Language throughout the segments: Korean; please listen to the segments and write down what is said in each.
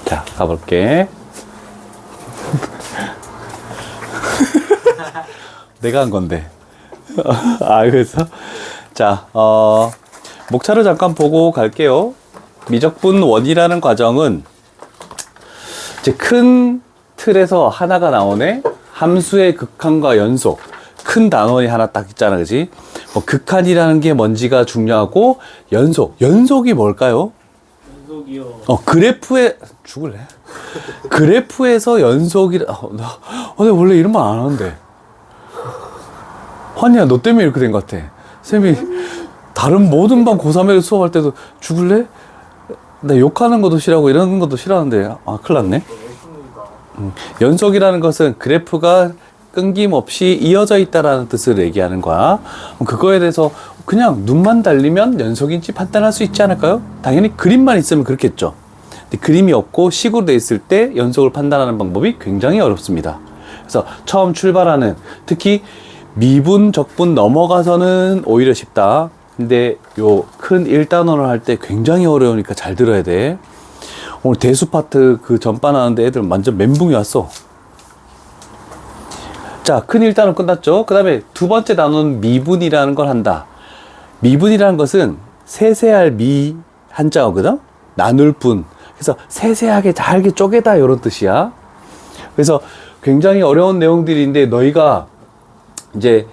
자, 가볼게. 내가 한 건데. 그래서 자, 목차를 잠깐 보고 갈게요. 미적분 원이라는 과정은 이제 큰 틀에서 하나가 나오네. 함수의 극한과 연속. 큰 단원이 하나 딱 있잖아, 그지? 뭐 극한이라는 게 뭔지가 중요하고 연속이 뭘까요? 연속이요. 그래프에 죽을래? 그래프에서 연속이라. 나 원래 이런 말 안 하는데. 환희야, 너 때문에 이렇게 된 것 같아. 쌤이 다른 모든 반 고3에 수업할 때도 죽을래? 나 욕하는 것도 싫어하고 이런 것도 싫어하는데, 큰일 났네. 연속이라는 것은 그래프가 끊김없이 이어져 있다라는 뜻을 얘기하는 거야. 그거에 대해서 그냥 눈만 달리면 연속인지 판단할 수 있지 않을까요? 당연히 그림만 있으면 그렇겠죠. 근데 그림이 없고 식으로 돼 있을 때 연속을 판단하는 방법이 굉장히 어렵습니다. 그래서 처음 출발하는, 특히 미분, 적분 넘어가서는 오히려 쉽다. 근데 요 큰 1단원을 할 때 굉장히 어려우니까 잘 들어야 돼. 오늘 대수 파트 그 전반 하는데 애들 완전 멘붕이 왔어. 자, 큰 1단원 끝났죠. 그 다음에 두 번째 단원은 미분이라는 걸 한다. 미분이라는 것은 세세할 미 한자어거든. 나눌 분. 그래서 세세하게 잘게 쪼개다 이런 뜻이야. 그래서 굉장히 어려운 내용들인데 너희가 이제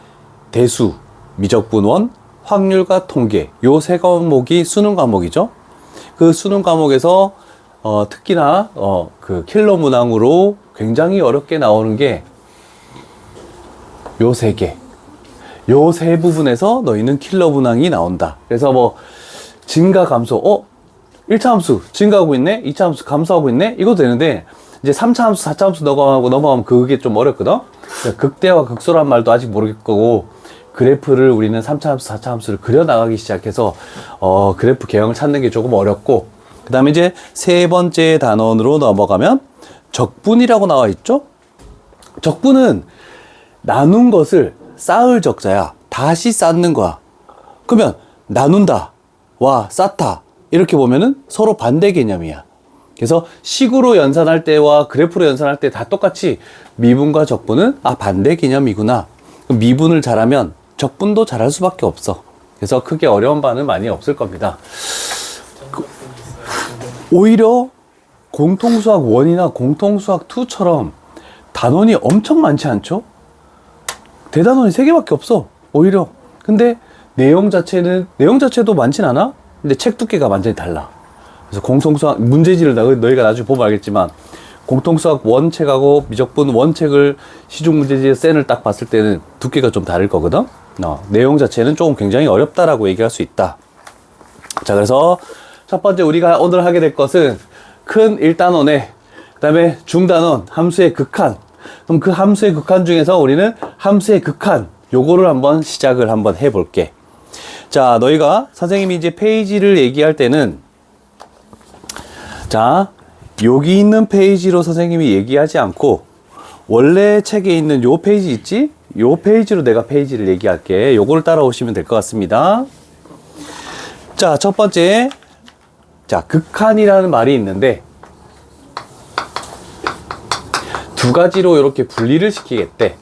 대수, 미적분원, 확률과 통계 요 세 과목이 수능 과목이죠. 그 수능 과목에서 특히나 그 킬러 문항으로 굉장히 어렵게 나오는 게 요 세 개. 요 세 부분에서 너희는 킬러 문항이 나온다. 그래서 뭐 증가 감소, 1차 함수 증가하고 있네, 2차 함수 감소하고 있네, 이것도 되는데 이제 3차 함수, 4차 함수 넘어가면 그게 좀 어렵거든. 극대와 극소란 말도 아직 모르겠고, 그래프를 우리는 3차 함수, 4차 함수를 그려 나가기 시작해서 그래프 개형을 찾는 게 조금 어렵고, 그 다음에 이제 세 번째 단원으로 넘어가면 적분이라고 나와 있죠. 적분은 나눈 것을 쌓을 적자야. 다시 쌓는 거야. 그러면 나눈다 와 쌓다 이렇게 보면은 서로 반대 개념이야. 그래서 식으로 연산할 때와 그래프로 연산할 때 다 똑같이 미분과 적분은 반대 개념이구나. 미분을 잘하면 적분도 잘할 수밖에 없어. 그래서 크게 어려운 바는 많이 없을 겁니다. 오히려 공통수학 1이나 공통수학 2처럼 단원이 엄청 많지 않죠? 대단원이 3개밖에 없어. 오히려. 근데 내용 자체도 많진 않아? 근데 책 두께가 완전히 달라. 그래서 공통수학 문제지를 너희가 나중에 보면 알겠지만, 공통수학 원책하고 미적분 원책을 시중 문제지의 센을 딱 봤을 때는 두께가 좀 다를 거거든. 내용 자체는 조금 굉장히 어렵다라고 얘기할 수 있다. 자, 그래서 첫 번째 우리가 오늘 하게 될 것은 큰 1단원에, 그 다음에 중단원, 함수의 극한. 그럼 그 함수의 극한 중에서 우리는 함수의 극한, 요거를 한번 시작을 한번 해볼게. 자, 너희가 선생님이 이제 페이지를 얘기할 때는, 자, 여기 있는 페이지로 선생님이 얘기하지 않고 원래 책에 있는 요 페이지 있지? 요 페이지로 내가 페이지를 얘기할게. 요거를 따라오시면 될 것 같습니다. 자, 첫 번째, 자, 극한이라는 말이 있는데 두 가지로 이렇게 분리를 시키겠대.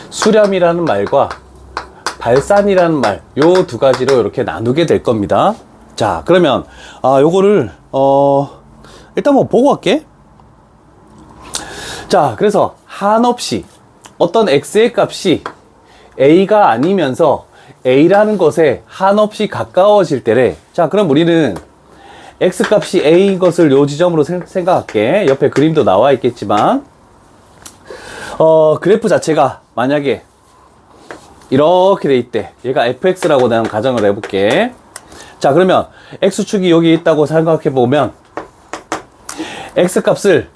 수렴이라는 말과 발산이라는 말, 요 두 가지로 이렇게 나누게 될 겁니다. 자, 그러면 요거를 일단 뭐 보고 갈게. 자, 그래서 한없이 어떤 x의 값이 a가 아니면서 a라는 것에 한없이 가까워질 때래. 자, 그럼 우리는 x 값이 a인 것을 요 지점으로 생각할게. 옆에 그림도 나와 있겠지만, 그래프 자체가 만약에 이렇게 돼 있대. 얘가 fx라고 난 가정을 해볼게. 자, 그러면 x축이 여기 있다고 생각해 보면 x값을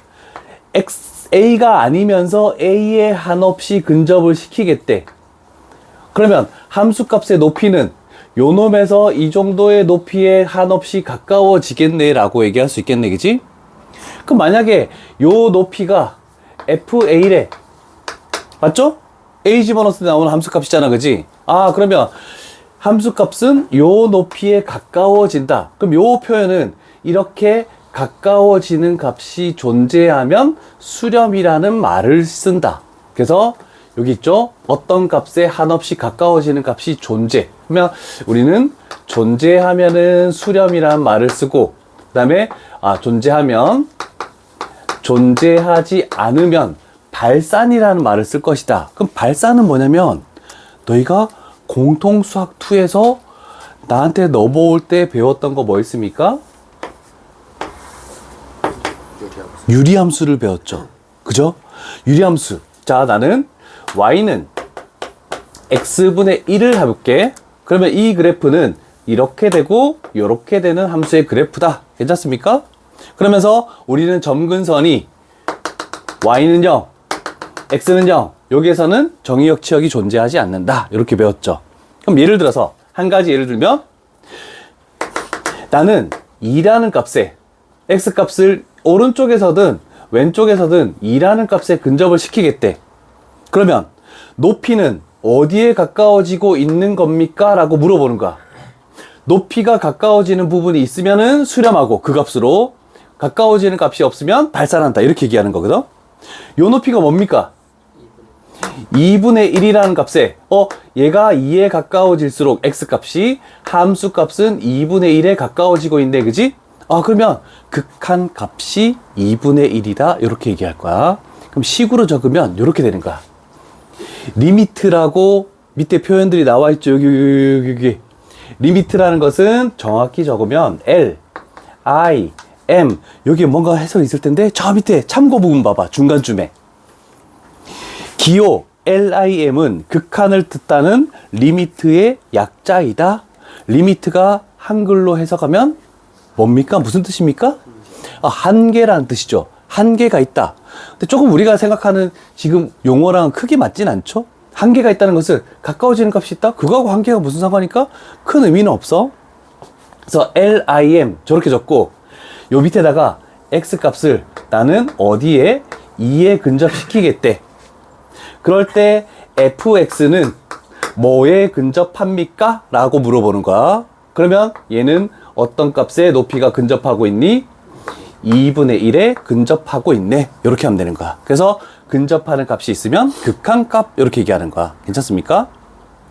a가 아니면서 a에 한없이 근접을 시키겠대. 그러면 함수값의 높이는 요 놈에서 이 정도의 높이에 한없이 가까워지겠네 라고 얘기할 수 있겠네, 그치? 그럼 만약에 요 높이가 fa래, 맞죠? a 집어넣을 때 나오는 함수값이잖아, 그치? 그러면 함수값은 요 높이에 가까워진다. 그럼 요 표현은 이렇게 가까워지는 값이 존재하면 수렴이라는 말을 쓴다. 그래서 여기 있죠? 어떤 값에 한없이 가까워지는 값이 존재. 그러면 우리는 존재하면은 수렴이라는 말을 쓰고, 그 다음에 존재하면, 존재하지 않으면 발산이라는 말을 쓸 것이다. 그럼 발산은 뭐냐면 너희가 공통수학 2에서 나한테 넘어올 때 배웠던 거 뭐 있습니까? 유리함수를 배웠죠. 그죠? 유리함수. 자, 나는 y는 x분의 1을 해볼게. 그러면 이 그래프는 이렇게 되고 이렇게 되는 함수의 그래프다. 괜찮습니까? 그러면서 우리는 점근선이 y는 0, x는 0, 여기에서는 정의역 치역이 존재하지 않는다. 이렇게 배웠죠. 그럼 예를 들어서 한 가지 예를 들면 나는 2라는 값에 x 값을 오른쪽에서든 왼쪽에서든 2라는 값에 근접을 시키겠대. 그러면 높이는 어디에 가까워지고 있는 겁니까? 라고 물어보는 거야. 높이가 가까워지는 부분이 있으면은 수렴하고 그 값으로, 가까워지는 값이 없으면 발산한다. 이렇게 얘기하는 거거든. 요 높이가 뭡니까? 2분의 1이라는 값에 얘가 2에 가까워질수록 x값이, 함수값은 2분의 1에 가까워지고 있네. 그지? 그러면 극한 값이 2분의 1이다. 이렇게 얘기할 거야. 그럼 식으로 적으면 이렇게 되는 거야. 리미트라고 밑에 표현들이 나와 있죠. 여기. 리미트라는 것은 정확히 적으면 L, I, M. 여기에 뭔가 해석이 있을 텐데 저 밑에 참고 부분 봐봐. 중간쯤에. 기호 LIM은 극한을 뜻하는 리미트의 약자이다. 리미트가 한글로 해석하면 뭡니까? 무슨 뜻입니까? 한계라는 뜻이죠. 한계가 있다. 근데 조금 우리가 생각하는 지금 용어랑 크게 맞진 않죠? 한계가 있다는 것은 가까워지는 값이 있다? 그거하고 한계가 무슨 상관이니까 큰 의미는 없어. 그래서 LIM 저렇게 적고 요 밑에다가 x 값을 나는 어디에 2에 근접시키겠대. 그럴 때 fx는 뭐에 근접합니까? 라고 물어보는 거야. 그러면 얘는 어떤 값에 높이가 근접하고 있니? 2분의 1에 근접하고 있네. 이렇게 하면 되는 거야. 그래서 근접하는 값이 있으면 극한값 이렇게 얘기하는 거야. 괜찮습니까?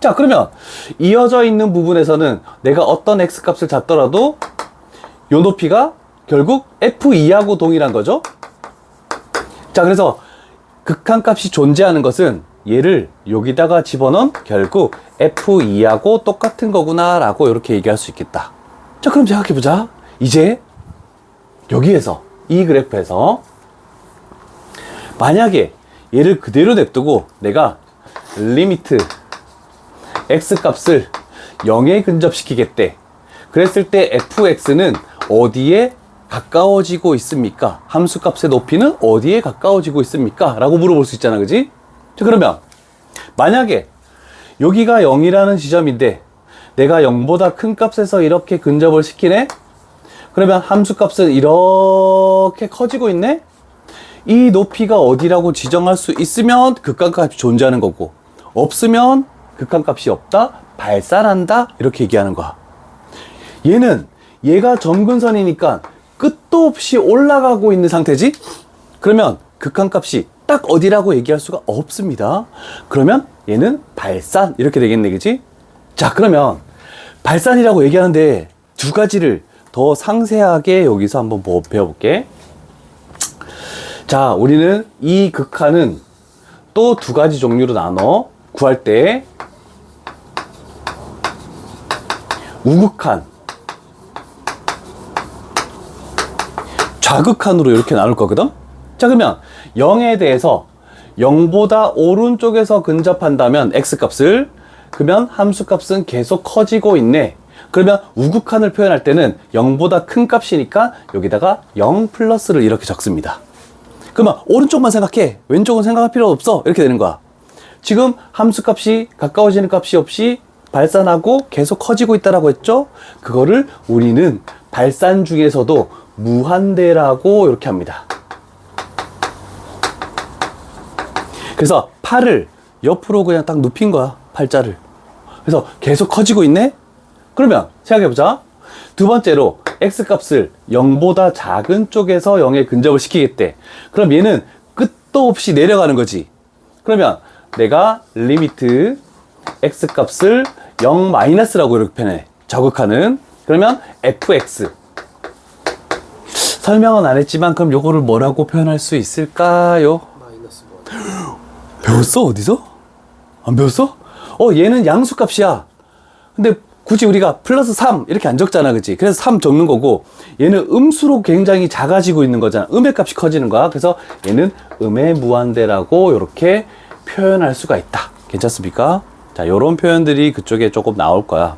자, 그러면 이어져 있는 부분에서는 내가 어떤 x값을 잡더라도 요 높이가 결국 f2하고 동일한 거죠. 자, 그래서 극한값이 존재하는 것은 얘를 여기다가 집어넣은 결국 f2하고 똑같은 거구나 라고 이렇게 얘기할 수 있겠다. 자, 그럼 생각해보자. 이제 여기에서 이 그래프에서 만약에 얘를 그대로 냅두고 내가 리미트 x 값을 0에 근접시키겠대. 그랬을 때 fx는 어디에 가까워지고 있습니까? 함수 값의 높이는 어디에 가까워지고 있습니까? 라고 물어볼 수 있잖아. 그지? 자, 그러면 만약에 여기가 0이라는 지점인데 내가 0보다 큰 값에서 이렇게 근접을 시키네? 그러면 함수 값은 이렇게 커지고 있네? 이 높이가 어디라고 지정할 수 있으면 극한값이 존재하는 거고, 없으면 극한값이 없다, 발산한다, 이렇게 얘기하는 거야. 얘가 점근선이니까 끝도 없이 올라가고 있는 상태지? 그러면 극한값이 딱 어디라고 얘기할 수가 없습니다. 그러면 얘는 발산 이렇게 되겠네. 그지? 자, 그러면 발산이라고 얘기하는데 두 가지를 더 상세하게 여기서 한번 배워볼게. 자, 우리는 이 극한은 또 두 가지 종류로 나눠 구할 때 우극한, 좌극한으로 이렇게 나눌 거거든. 자, 그러면 0에 대해서 0보다 오른쪽에서 근접한다면 x값을, 그러면 함수값은 계속 커지고 있네. 그러면 우극한을 표현할 때는 0보다 큰 값이니까 여기다가 0 플러스를 이렇게 적습니다. 그러면 오른쪽만 생각해. 왼쪽은 생각할 필요 없어. 이렇게 되는 거야. 지금 함수값이 가까워지는 값이 없이 발산하고 계속 커지고 있다라고 했죠? 그거를 우리는 발산 중에서도 무한대라고 이렇게 합니다. 그래서 팔을 옆으로 그냥 딱 눕힌 거야. 팔자를. 그래서 계속 커지고 있네? 그러면 생각해보자. 두 번째로 x값을 0보다 작은 쪽에서 0에 근접을 시키겠대. 그럼 얘는 끝도 없이 내려가는 거지. 그러면 내가 리미트 x값을 0 마이너스라고 이렇게 표현해. 저극하는. 그러면 fx. 설명은 안 했지만 그럼 요거를 뭐라고 표현할 수 있을까요? 마이너스 1. 배웠어? 어디서? 안 배웠어? 얘는 양수값이야. 근데 굳이 우리가 플러스 3 이렇게 안 적잖아, 그치? 그래서 3 적는 거고, 얘는 음수로 굉장히 작아지고 있는 거잖아. 음의 값이 커지는 거야. 그래서 얘는 음의 무한대라고 이렇게 표현할 수가 있다. 괜찮습니까? 자, 요런 표현들이 그쪽에 조금 나올 거야.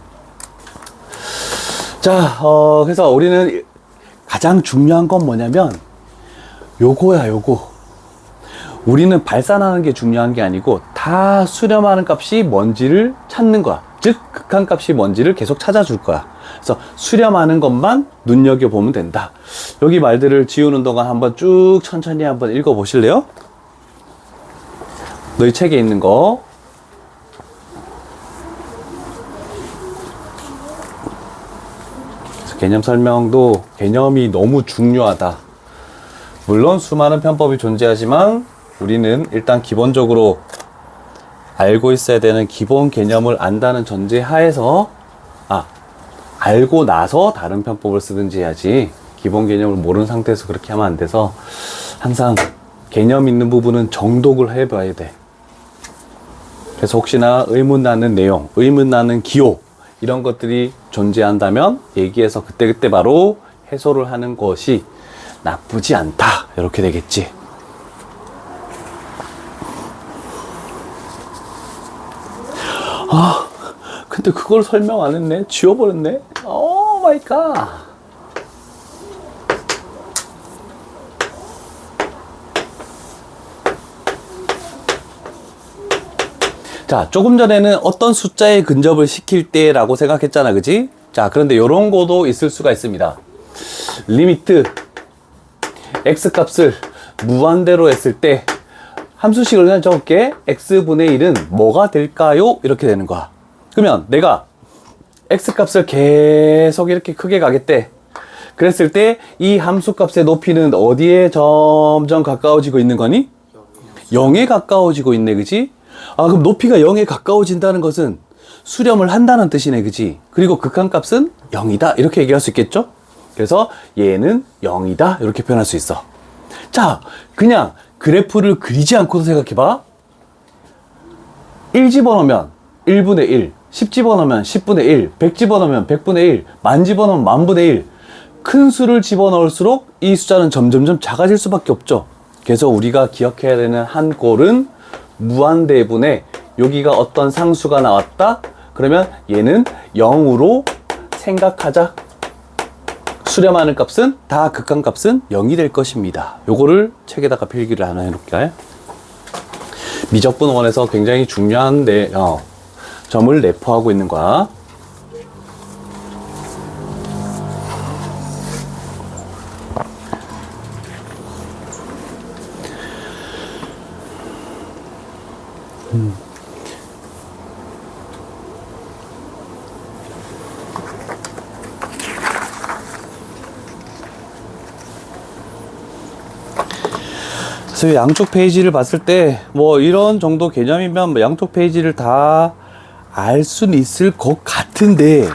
자, 그래서 우리는 가장 중요한 건 뭐냐면 요거야, 요거. 우리는 발산하는 게 중요한 게 아니고 다 수렴하는 값이 뭔지를 찾는 거야. 즉 극한값이 뭔지를 계속 찾아줄 거야. 그래서 수렴하는 것만 눈여겨보면 된다. 여기 말들을 지우는 동안 한번 쭉 천천히 한번 읽어보실래요? 너희 책에 있는 거. 그래서 개념 설명도 개념이 너무 중요하다. 물론 수많은 편법이 존재하지만 우리는 일단 기본적으로 알고 있어야 되는 기본 개념을 안다는 전제 하에서 알고 나서 다른 편법을 쓰든지 해야지 기본 개념을 모르는 상태에서 그렇게 하면 안 돼서 항상 개념 있는 부분은 정독을 해봐야 돼. 그래서 혹시나 의문 나는 내용, 의문 나는 기호 이런 것들이 존재한다면 얘기해서 그때그때 바로 해소를 하는 것이 나쁘지 않다 이렇게 되겠지. 근데 그걸 설명 안 했네. 지워버렸네. 오 마이 갓. 자, 조금 전에는 어떤 숫자에 근접을 시킬 때라고 생각했잖아, 그지? 자, 그런데 요런 거도 있을 수가 있습니다. 리미트 x값을 무한대로 했을 때 함수식을 그냥 적을게. x분의 1은 뭐가 될까요? 이렇게 되는 거야. 그러면 내가 x값을 계속 이렇게 크게 가겠대. 그랬을 때 이 함수값의 높이는 어디에 점점 가까워지고 있는 거니? 0에 가까워지고 있네, 그지? 그럼 높이가 0에 가까워진다는 것은 수렴을 한다는 뜻이네, 그지? 그리고 극한값은 0이다 이렇게 얘기할 수 있겠죠? 그래서 얘는 0이다 이렇게 표현할 수 있어. 자, 그냥 그래프를 그리지 않고도 생각해봐. 1 집어넣으면 1분의 1, 10 집어넣으면 10분의 1, 100 집어넣으면 100분의 1, 만 집어넣으면 만분의 1. 큰 수를 집어넣을수록 이 숫자는 점점점 작아질 수밖에 없죠. 그래서 우리가 기억해야 되는 한 꼴은 무한대분의 여기가 어떤 상수가 나왔다? 그러면 얘는 0으로 생각하자. 수렴하는 값은 다 극한값은 0이 될 것입니다. 요거를 책에다가 필기를 하나 해놓을까요? 미적분원에서 굉장히 중요한 점을 내포하고 있는 거야. 그래서 양쪽 페이지를 봤을 때 뭐 이런 정도 개념이면 양쪽 페이지를 다 알 수는 있을 것 같은데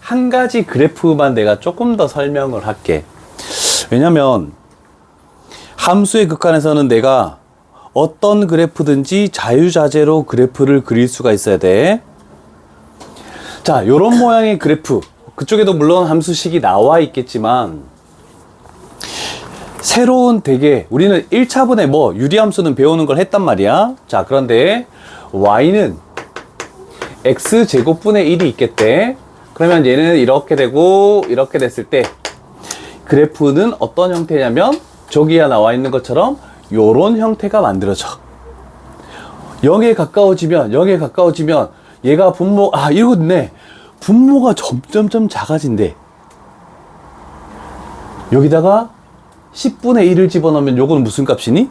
한 가지 그래프만 내가 조금 더 설명을 할게. 왜냐면 함수의 극한에서는 내가 어떤 그래프든지 자유자재로 그래프를 그릴 수가 있어야 돼. 자, 요런 모양의 그래프 그쪽에도 물론 함수식이 나와 있겠지만 새로운 되게 우리는 1차분의 유리함수는 배우는 걸 했단 말이야. 자, 그런데 y는 x제곱분의 1이 있겠대. 그러면 얘는 이렇게 되고 이렇게 됐을 때 그래프는 어떤 형태냐면 저기야 나와 있는 것처럼 요런 형태가 만들어져. 0에 가까워지면 얘가 분모 이거 있네. 분모가 점점점 작아진대. 여기다가 10분의 1을 집어넣으면 요거는 무슨 값이니?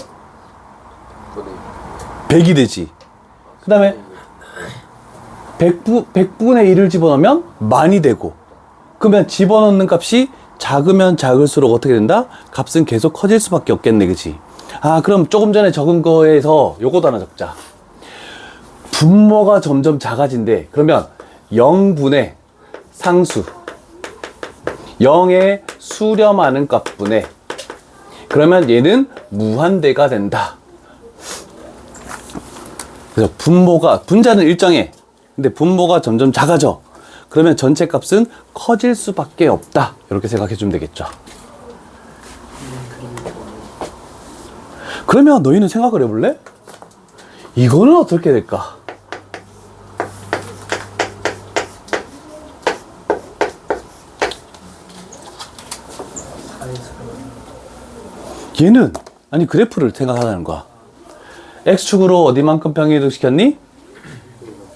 100이 되지. 그 다음에 100분의 1을 집어넣으면 만이 되고 그러면 집어넣는 값이 작으면 작을수록 어떻게 된다? 값은 계속 커질 수밖에 없겠네, 그치? 아, 그럼 조금 전에 적은 거에서 요것도 하나 적자. 분모가 점점 작아진대. 그러면 0분의 상수 0의 수렴하는 값분의, 그러면 얘는 무한대가 된다. 그래서 분자는 일정해. 근데 분모가 점점 작아져. 그러면 전체 값은 커질 수밖에 없다. 이렇게 생각해 주면 되겠죠. 그러면 너희는 생각을 해볼래? 이거는 어떻게 될까? 얘는 아니 그래프를 생각하자는 거야. X축으로 어디만큼 평이동시켰니?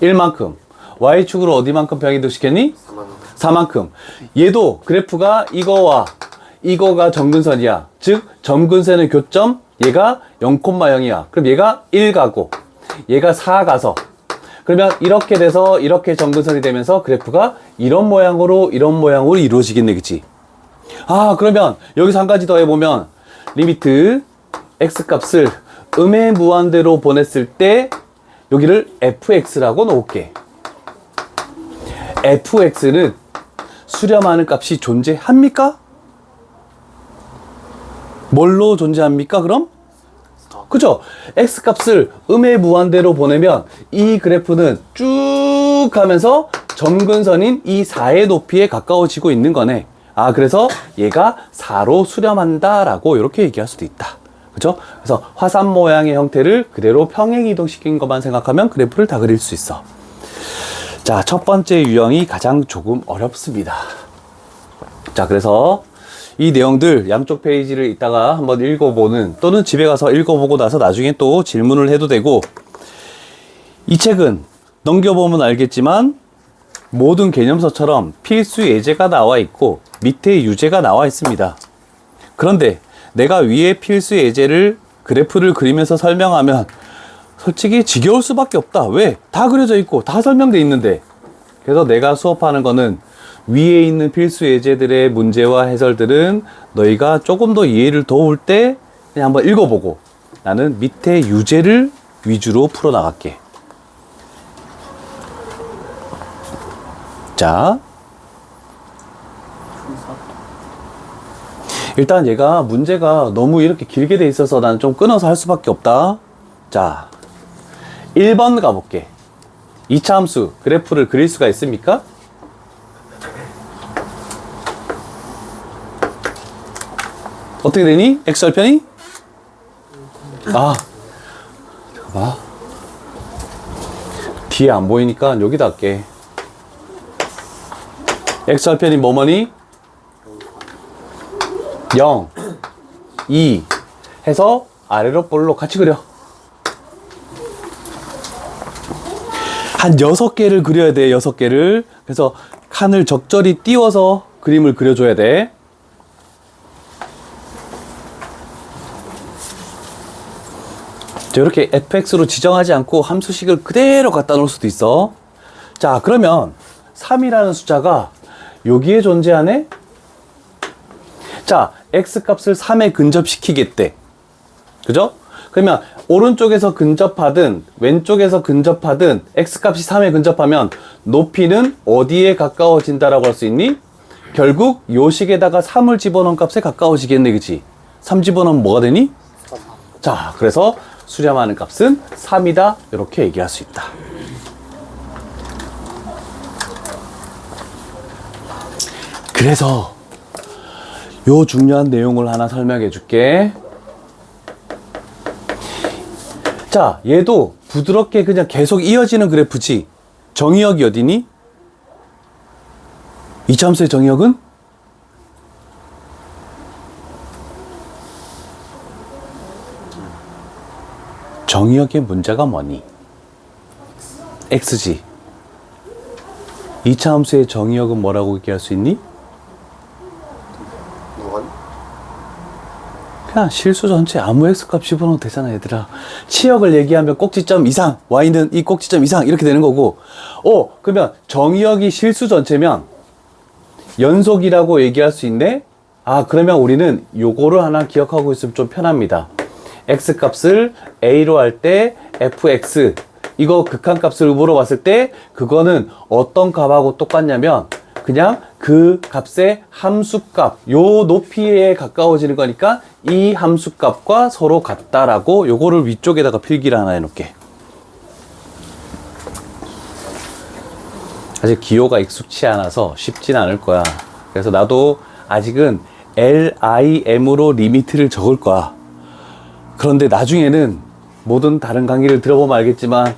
1만큼. Y축으로 어디만큼 평이동시켰니? 4만큼. 얘도 그래프가 이거와 이거가 점근선이야. 즉 점근선의 교점, 얘가 0,0이야. 그럼 얘가 1 가고 얘가 4 가서, 그러면 이렇게 돼서 이렇게 점근선이 되면서 그래프가 이런 모양으로 이루어지겠네, 그치? 아, 그러면 여기서 한 가지 더 해보면 리미트 x 값을 음의 무한대로 보냈을 때 여기를 fx라고 놓을게. fx는 수렴하는 값이 존재합니까? 뭘로 존재합니까, 그럼? 그죠? x 값을 음의 무한대로 보내면 이 그래프는 쭉 가면서 점근선인 이 4의 높이에 가까워지고 있는 거네. 아, 그래서 얘가 4로 수렴한다 라고 이렇게 얘기할 수도 있다. 그죠? 그래서 화산 모양의 형태를 그대로 평행 이동시킨 것만 생각하면 그래프를 다 그릴 수 있어. 자, 첫 번째 유형이 가장 조금 어렵습니다. 자, 그래서 이 내용들 양쪽 페이지를 이따가 한번 읽어보는, 또는 집에 가서 읽어보고 나서 나중에 또 질문을 해도 되고, 이 책은 넘겨보면 알겠지만 모든 개념서처럼 필수 예제가 나와 있고 밑에 유제가 나와 있습니다. 그런데 내가 위에 필수 예제를 그래프를 그리면서 설명하면 솔직히 지겨울 수밖에 없다. 왜? 다 그려져 있고 다 설명돼 있는데. 그래서 내가 수업하는 거는 위에 있는 필수 예제들의 문제와 해설들은 너희가 조금 더 이해를 도울 때 그냥 한번 읽어보고, 나는 밑에 유제를 위주로 풀어나갈게. 자, 일단 얘가 문제가 너무 이렇게 길게 돼 있어서 나는 좀 끊어서 할 수밖에 없다. 자, 1번 가볼게. 2차 함수 그래프를 그릴 수가 있습니까? 어떻게 되니? X절편이? 아, 잠깐만. 뒤에 안 보이니까 여기다 할게. X절편이 뭐뭐니? 0, 2 해서 아래로 볼록 같이 그려. 한 6개를 그려야 돼, 6개를. 그래서 칸을 적절히 띄워서 그림을 그려줘야 돼. 자, 이렇게 fx로 지정하지 않고 함수식을 그대로 갖다 놓을 수도 있어. 자, 그러면 3이라는 숫자가 여기에 존재하네? 자, x값을 3에 근접시키겠대. 그죠? 그러면 오른쪽에서 근접하든 왼쪽에서 근접하든 x값이 3에 근접하면 높이는 어디에 가까워진다라고 할 수 있니? 결국 요 식에다가 3을 집어넣은 값에 가까워지겠네, 그치? 3 집어넣으면 뭐가 되니? 자, 그래서 수렴하는 값은 3이다, 이렇게 얘기할 수 있다. 그래서 요 중요한 내용을 하나 설명해 줄게. 자, 얘도 부드럽게 그냥 계속 이어지는 그래프지. 정의역이 어디니? 이차함수의 정의역은? 정의역의 문자가 뭐니? x지. 이차함수의 정의역은 뭐라고 얘기할 수 있니? 그냥 실수 전체 아무 x값 집어넣어도 되잖아, 얘들아. 치역을 얘기하면 꼭지점 이상, y는 이 꼭지점 이상, 이렇게 되는 거고. 그러면 정의역이 실수 전체면 연속이라고 얘기할 수 있네? 아, 그러면 우리는 요거를 하나 기억하고 있으면 좀 편합니다. x 값을 a로 할 때 fx, 이거 극한값을 물어봤을 때 그거는 어떤 값하고 똑같냐면 그냥 그 값의 함수값, 요 높이에 가까워지는 거니까 이 함수값과 서로 같다라고 요거를 위쪽에다가 필기를 하나 해놓게. 아직 기호가 익숙치 않아서 쉽진 않을 거야. 그래서 나도 아직은 LIM으로 리미트를 적을 거야. 그런데 나중에는 모든 다른 강의를 들어보면 알겠지만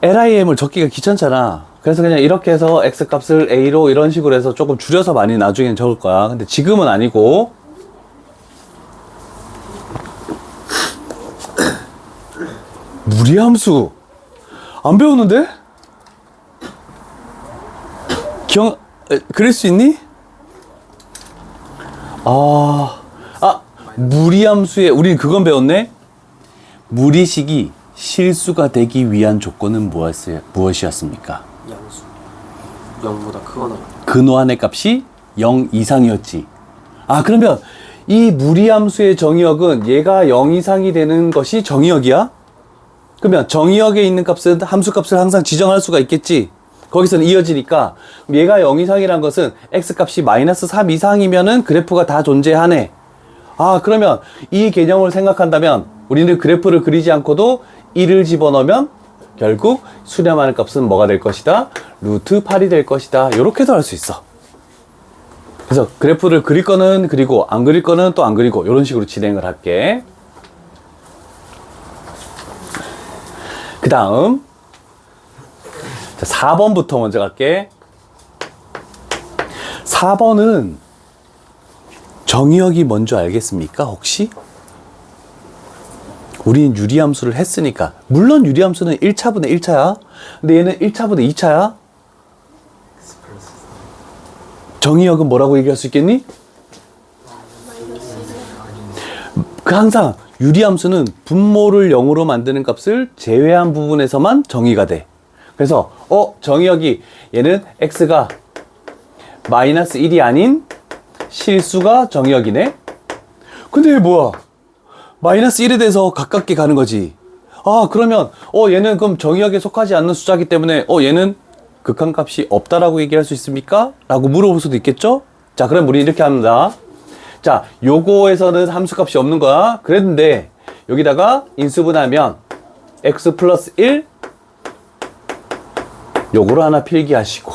LIM을 적기가 귀찮잖아. 그래서 그냥 이렇게 해서 X 값을 A로 이런 식으로 해서 조금 줄여서 많이 나중엔 적을 거야. 근데 지금은 아니고. 무리함수 안 배웠는데? 그릴 수 있니? 무리함수에 우리는 그건 배웠네? 무리식이 실수가 되기 위한 조건은 무엇이었습니까? 양수 0보다 크거나 근호한의 값이 0 이상이었지. 아, 그러면 이 무리함수의 정의역은 얘가 0 이상이 되는 것이 정의역이야? 그러면 정의역에 있는 값은 함수값을 항상 지정할 수가 있겠지. 거기서는 이어지니까 얘가 0 이상이란 것은 x값이 마이너스 3 이상이면은 그래프가 다 존재하네. 아, 그러면 이 개념을 생각한다면 우리는 그래프를 그리지 않고도 1을 집어넣으면 결국 수렴하는 값은 뭐가 될 것이다? 루트 8이 될 것이다. 이렇게도 할 수 있어. 그래서 그래프를 그릴 거는 그리고 안 그릴 거는 또 안 그리고 이런 식으로 진행을 할게. 그 다음 4번부터 먼저 갈게. 4번은 정의역이 뭔지 알겠습니까? 혹시? 우린 유리함수를 했으니까. 물론 유리함수는 1차분의 1차야. 근데 얘는 1차분의 2차야. 정의역은 뭐라고 얘기할 수 있겠니? 항상 유리함수는 분모를 0으로 만드는 값을 제외한 부분에서만 정의가 돼. 그래서 정의역이 얘는 x가 마이너스 1이 아닌 실수가 정의역이네. 근데 얘 뭐야? 마이너스 1에 대해서 가깝게 가는 거지. 아, 그러면 얘는 그럼 정의역에 속하지 않는 숫자이기 때문에 얘는 극한값이 없다라고 얘기할 수 있습니까? 라고 물어볼 수도 있겠죠? 자, 그럼 우리 이렇게 합니다. 자, 요거에서는 함수값이 없는 거야. 그랬는데 여기다가 인수분하면 x 플러스 1 요거를 하나 필기하시고,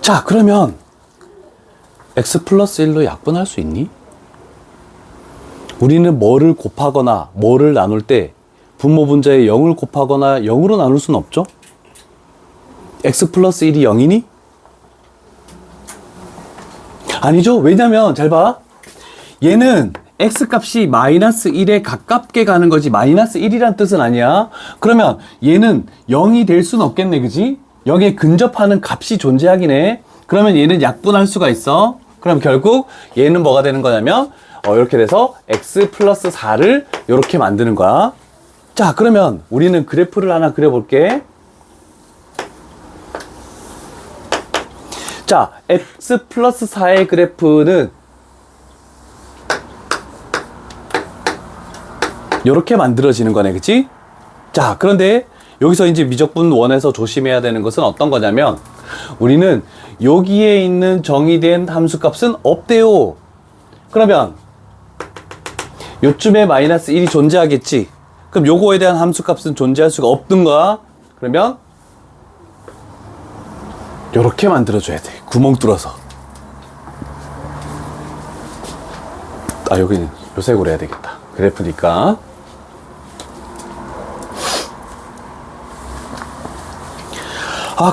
자, 그러면 x 플러스 1로 약분할 수 있니? 우리는 뭐를 곱하거나 뭐를 나눌 때 분모 분자에 0을 곱하거나 0으로 나눌 수는 없죠? x 플러스 1이 0이니? 아니죠. 왜냐면 잘 봐. 얘는 x 값이 마이너스 1에 가깝게 가는 거지 마이너스 1이란 뜻은 아니야. 그러면 얘는 0이 될 수는 없겠네. 그지? 0에 근접하는 값이 존재하긴 해. 그러면 얘는 약분할 수가 있어. 그럼 결국 얘는 뭐가 되는 거냐면 이렇게 돼서 x 플러스 4를 이렇게 만드는 거야. 자, 그러면 우리는 그래프를 하나 그려볼게. 자, x 플러스 4의 그래프는 이렇게 만들어지는 거네. 그치? 자, 그런데 여기서 이제 미적분 1에서 조심해야 되는 것은 어떤 거냐면 우리는 여기에 있는 정의된 함수값은 없대요. 그러면 요쯤에 마이너스 1이 존재하겠지. 그럼 요거에 대한 함수값은 존재할 수가 없던가? 그러면 요렇게 만들어줘야 돼. 구멍 뚫어서. 여기는 요색으로 해야 되겠다. 그래프니까.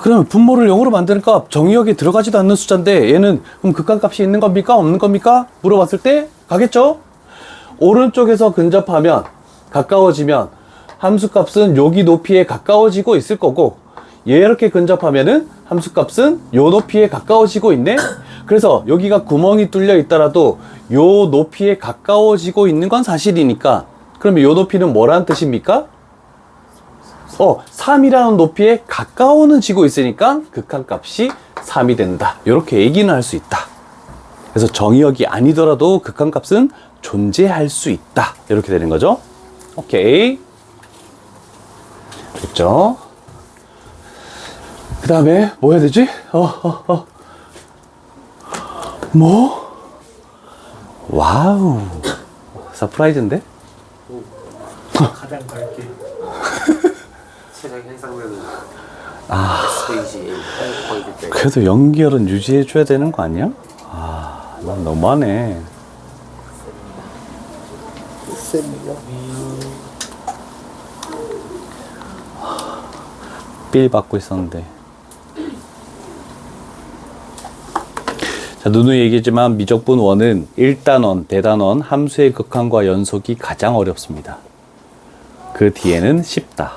그러면 분모를 0으로 만드는 값, 정의역에 들어가지도 않는 숫자인데 얘는 그럼 극한값이 있는 겁니까? 없는 겁니까? 물어봤을 때 가겠죠? 오른쪽에서 근접하면 가까워지면 함수값은 여기 높이에 가까워지고 있을 거고, 얘 이렇게 근접하면은 함수값은 요 높이에 가까워지고 있네? 그래서 여기가 구멍이 뚫려 있더라도 요 높이에 가까워지고 있는 건 사실이니까, 그러면 요 높이는 뭐라는 뜻입니까? 3이라는 높이에 가까워지고 있으니까 극한값이 3이 된다. 이렇게 얘기는 할 수 있다. 그래서 정의역이 아니더라도 극한값은 존재할 수 있다. 이렇게 되는 거죠. 오케이. 됐죠? 그 다음에 뭐 해야 되지? 뭐? 와우. 서프라이즈인데? 가장 밝게 최장 향상되는 아, 스테이지 때 그래도 연결은 유지해줘야 되는 거 아니야? 아, 난 너무하네. 빌 받고 있었는데. 자, 누누이 얘기했지만 미적분 원은 1단원, 대단원, 함수의 극한과 연속이 가장 어렵습니다. 그 뒤에는 쉽다.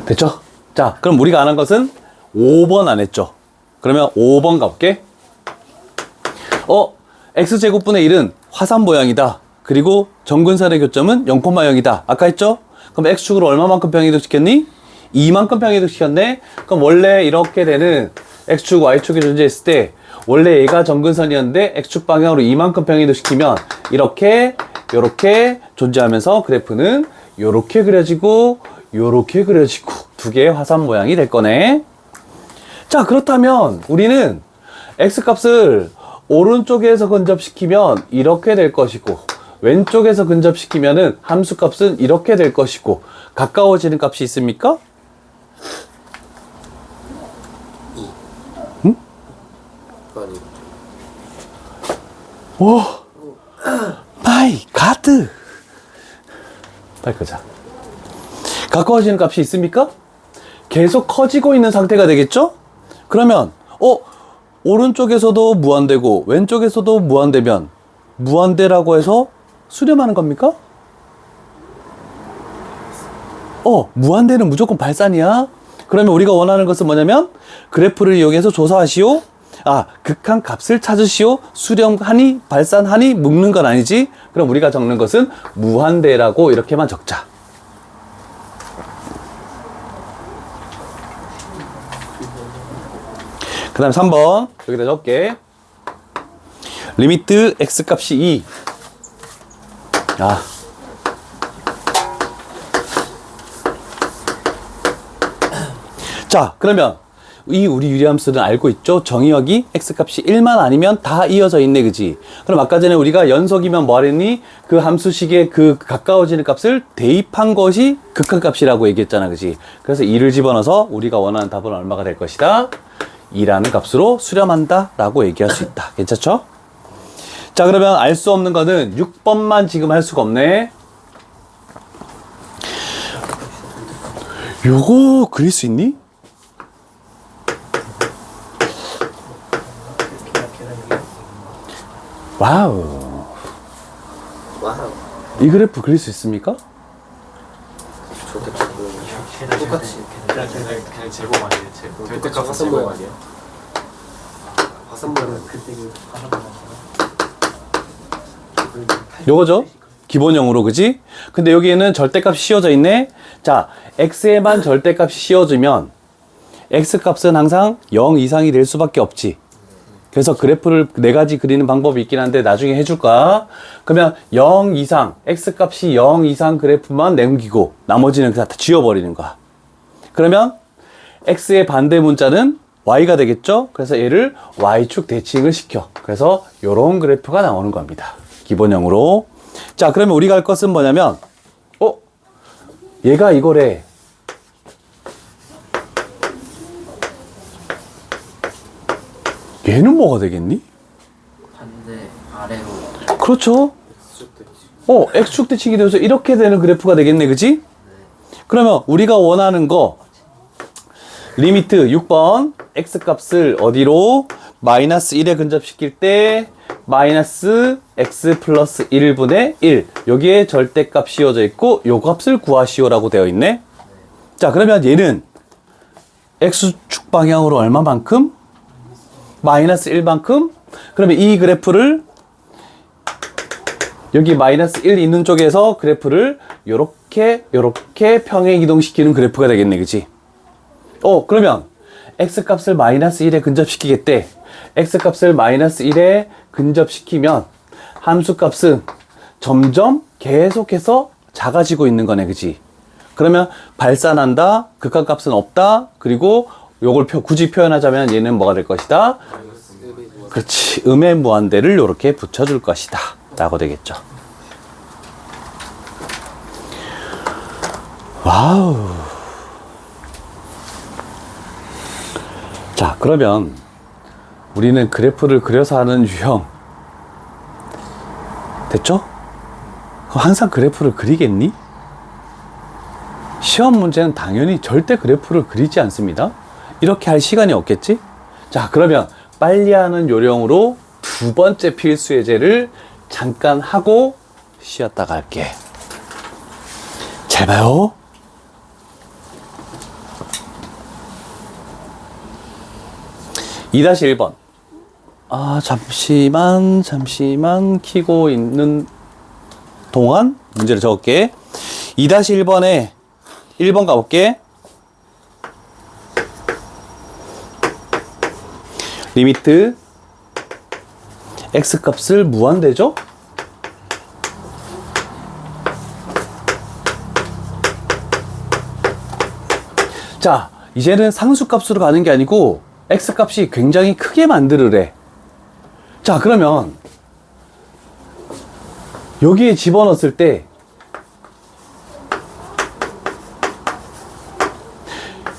됐죠? 자, 그럼 우리가 안 한 것은 5번 안 했죠? 그러면 5번 가볼게. x제곱분의 1은 화산 모양이다. 그리고 정근선의 교점은 0,0이다. 아까 했죠? 그럼 x축으로 얼마만큼 평이동 시켰니? 2만큼 평이동 시켰네? 그럼 원래 이렇게 되는 x축, y축이 존재했을 때 원래 얘가 정근선이었는데 x축 방향으로 2만큼 평이동 시키면 이렇게 존재하면서 그래프는 요렇게 그려지고 요렇게 그려지고 두 개의 화산 모양이 될 거네. 자, 그렇다면 우리는 x값을 오른쪽에서 근접시키면 이렇게 될 것이고 왼쪽에서 근접시키면은 함수값은 이렇게 될 것이고 가까워지는 값이 있습니까? 응? 아니 오 마이 가드. 빨리 끄자. 가까워지는 값이 있습니까? 계속 커지고 있는 상태가 되겠죠? 그러면 오른쪽에서도 무한대고 왼쪽에서도 무한대면 무한대라고 해서 수렴하는 겁니까? 무한대는 무조건 발산이야. 그러면 우리가 원하는 것은 뭐냐면 그래프를 이용해서 조사하시오. 극한 값을 찾으시오. 수렴하니 발산하니 묶는 건 아니지. 그럼 우리가 적는 것은 무한대라고 이렇게만 적자. 그 다음 3번 여기다 적게. 리미트 x값이 2. 자, 그러면 이 우리 유리함수는 알고 있죠? 정의역이 x값이 1만 아니면 다 이어져 있네, 그지? 그럼 아까 전에 우리가 연속이면 뭐 하랬니? 그 함수식의 그 가까워지는 값을 대입한 것이 극한값이라고 얘기했잖아, 그지? 그래서 2를 집어넣어서 우리가 원하는 답은 얼마가 될 것이다? 2라는 값으로 수렴한다 라고 얘기할 수 있다. 괜찮죠? 자, 그러면 알 수 없는 거는 6번만 지금 할 수가 없네. 요거 그릴 수 있니? 와우. 이 그래프 그릴 수 있습니까? 좋겠다. 똑같이 그냥 제곱 아니에요? 제곱. 똑같이 화산 모양 아니야? 화산 모양 그때 그 화산 요거죠? 기본형으로, 그지? 근데 여기에는 절대값이 씌워져 있네? 자, x에만 절대값이 씌워지면 x값은 항상 0 이상이 될 수밖에 없지. 그래서 그래프를 4가지 그리는 방법이 있긴 한데 나중에 해줄까? 그러면 0 이상, x값이 0 이상 그래프만 남기고 나머지는 그냥 다 지워버리는 거야. 그러면 x의 반대 문자는 y가 되겠죠? 그래서 얘를 y축 대칭을 시켜. 그래서 요런 그래프가 나오는 겁니다. 기본형으로. 자, 그러면 우리가 할 것은 뭐냐면 얘가 이거래. 얘는 뭐가 되겠니? 반대 아래로 그렇죠. x축 대칭이 되어서 이렇게 되는 그래프가 되겠네, 그지? 그러면 우리가 원하는 거 리미트 6번 x값을 어디로? 마이너스 1에 근접시킬 때 마이너스 x 플러스 1분의 1. 여기에 절대값 씌워져 있고 요 값을 구하시오라고 되어 있네. 자, 그러면 얘는 x축 방향으로 얼마만큼? 마이너스 1만큼? 그러면 이 그래프를 여기 마이너스 1 있는 쪽에서 그래프를 요렇게 평행 이동시키는 그래프가 되겠네, 그치? 그러면 x값을 마이너스 1에 근접시키겠대. x값을 마이너스 1에 근접시키면 함수값은 점점 계속해서 작아지고 있는 거네, 그치? 그러면 발산한다, 극한값은 없다, 그리고 요걸 굳이 표현하자면 얘는 뭐가 될 것이다? 그렇지, 음의 무한대를 이렇게 붙여줄 것이다 라고 되겠죠. 와우. 자, 그러면 우리는 그래프를 그려서 하는 유형 됐죠? 그럼 항상 그래프를 그리겠니? 시험 문제는 당연히 절대 그래프를 그리지 않습니다. 이렇게 할 시간이 없겠지? 자, 그러면 빨리 하는 요령으로 두 번째 필수 예제를 잠깐 하고 쉬었다 갈게. 잘 봐요. (2-1번) 잠시만 키고 있는 동안 문제를 적을게. 2-1번에 1번 가볼게. 리미트 x값을 무한대죠? 자, 이제는 상수값으로 가는 게 아니고 x값이 굉장히 크게 만들으래. 자, 그러면 여기에 집어넣었을 때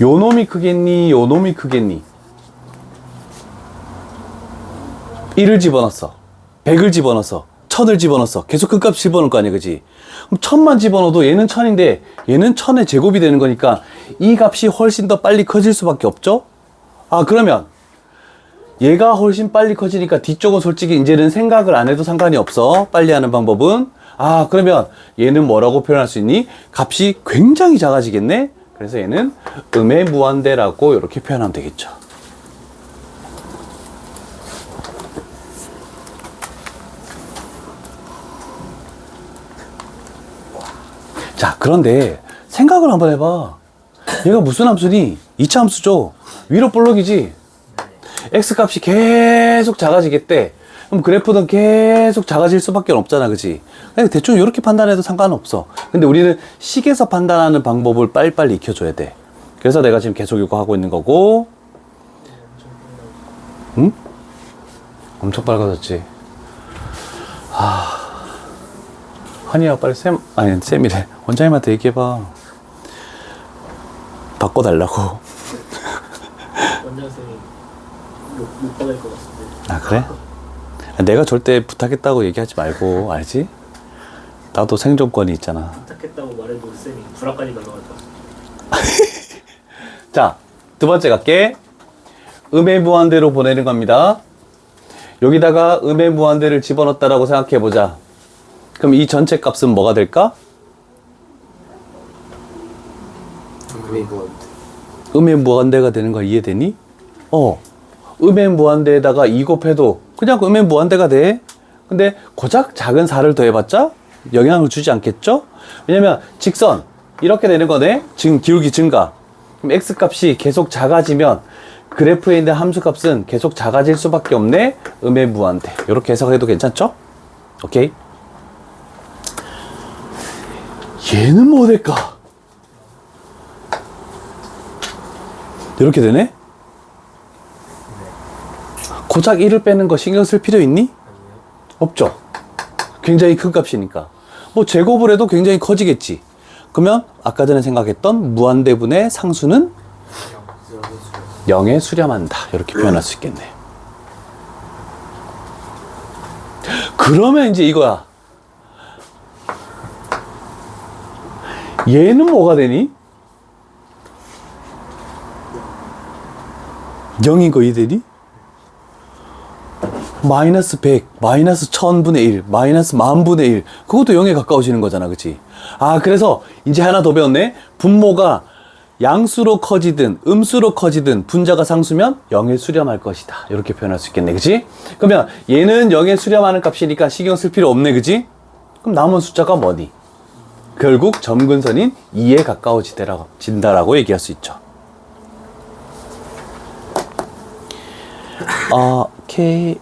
요 놈이 크겠니? 요 놈이 크겠니? 1을 집어넣었어. 100을 집어넣었어. 1000을 집어넣었어. 계속 큰 값 집어넣을 거 아니야, 그지? 그럼 1000만 집어넣어도 얘는 1000인데 얘는 1000의 제곱이 되는 거니까 이 값이 훨씬 더 빨리 커질 수밖에 없죠? 그러면 얘가 훨씬 빨리 커지니까 뒤쪽은 솔직히 이제는 생각을 안 해도 상관이 없어. 빨리 하는 방법은. 그러면 얘는 뭐라고 표현할 수 있니? 값이 굉장히 작아지겠네? 그래서 얘는 음의 무한대라고 이렇게 표현하면 되겠죠. 자, 그런데 생각을 한번 해봐. 얘가 무슨 함수니? 2차 함수죠. 위로 볼록이지. x값이 계속 작아지겠대. 그럼 그래프는 계속 작아질 수밖에 없잖아, 그치? 대충 이렇게 판단해도 상관없어. 근데 우리는 식에서 판단하는 방법을 빨리빨리 익혀줘야 돼. 그래서 내가 지금 계속 이거 하고 있는 거고. 응? 엄청 빨라졌지. 환희야, 빨리 쌤이래. 원장님한테 얘기해봐. 바꿔달라고. 원장쌤이 못 받을 것 같은데. 그래? 내가 절대 부탁했다고 얘기하지 말고, 알지? 나도 생존권이 있잖아. 부탁했다고 말해도 쌤이 불화까지 날라갈 것 같아. 자, 두 번째 갈게. 음의 무한대로 보내는 겁니다. 여기다가 음의 무한대를 집어넣었다라고 생각해보자. 그럼 이 전체 값은 뭐가 될까? 음의 무한대가 되는 거 이해되니? 음의 무한대에다가 2 곱해도 그냥 음의 무한대가 돼. 근데 고작 작은 4를 더해봤자 영향을 주지 않겠죠? 왜냐면 직선 이렇게 되는 거네. 지금 기울기 증가. 그럼 x값이 계속 작아지면 그래프에 있는 함수값은 계속 작아질 수밖에 없네. 음의 무한대. 이렇게 해석해도 괜찮죠? 오케이. 얘는 뭐 될까? 이렇게 되네? 고작 1을 빼는 거 신경 쓸 필요 있니? 없죠. 굉장히 큰 값이니까. 뭐 제곱을 해도 굉장히 커지겠지. 그러면 아까 전에 생각했던 무한대분의 상수는 0에 수렴한다. 이렇게 표현할 수 있겠네. 그러면 이제 이거야. 얘는 뭐가 되니? 0인 거 이해되니? 마이너스 100, 마이너스 1000분의 1, 마이너스 만분의 1. 그것도 0에 가까워지는 거잖아. 그치? 아, 그래서 이제 하나 더 배웠네. 분모가 양수로 커지든 음수로 커지든 분자가 상수면 0에 수렴할 것이다. 이렇게 표현할 수 있겠네. 그치? 그러면 얘는 0에 수렴하는 값이니까 신경 쓸 필요 없네. 그치? 그럼 남은 숫자가 뭐니? 결국 점근선인 2에 가까워진다라고 얘기할 수 있죠. 오케이.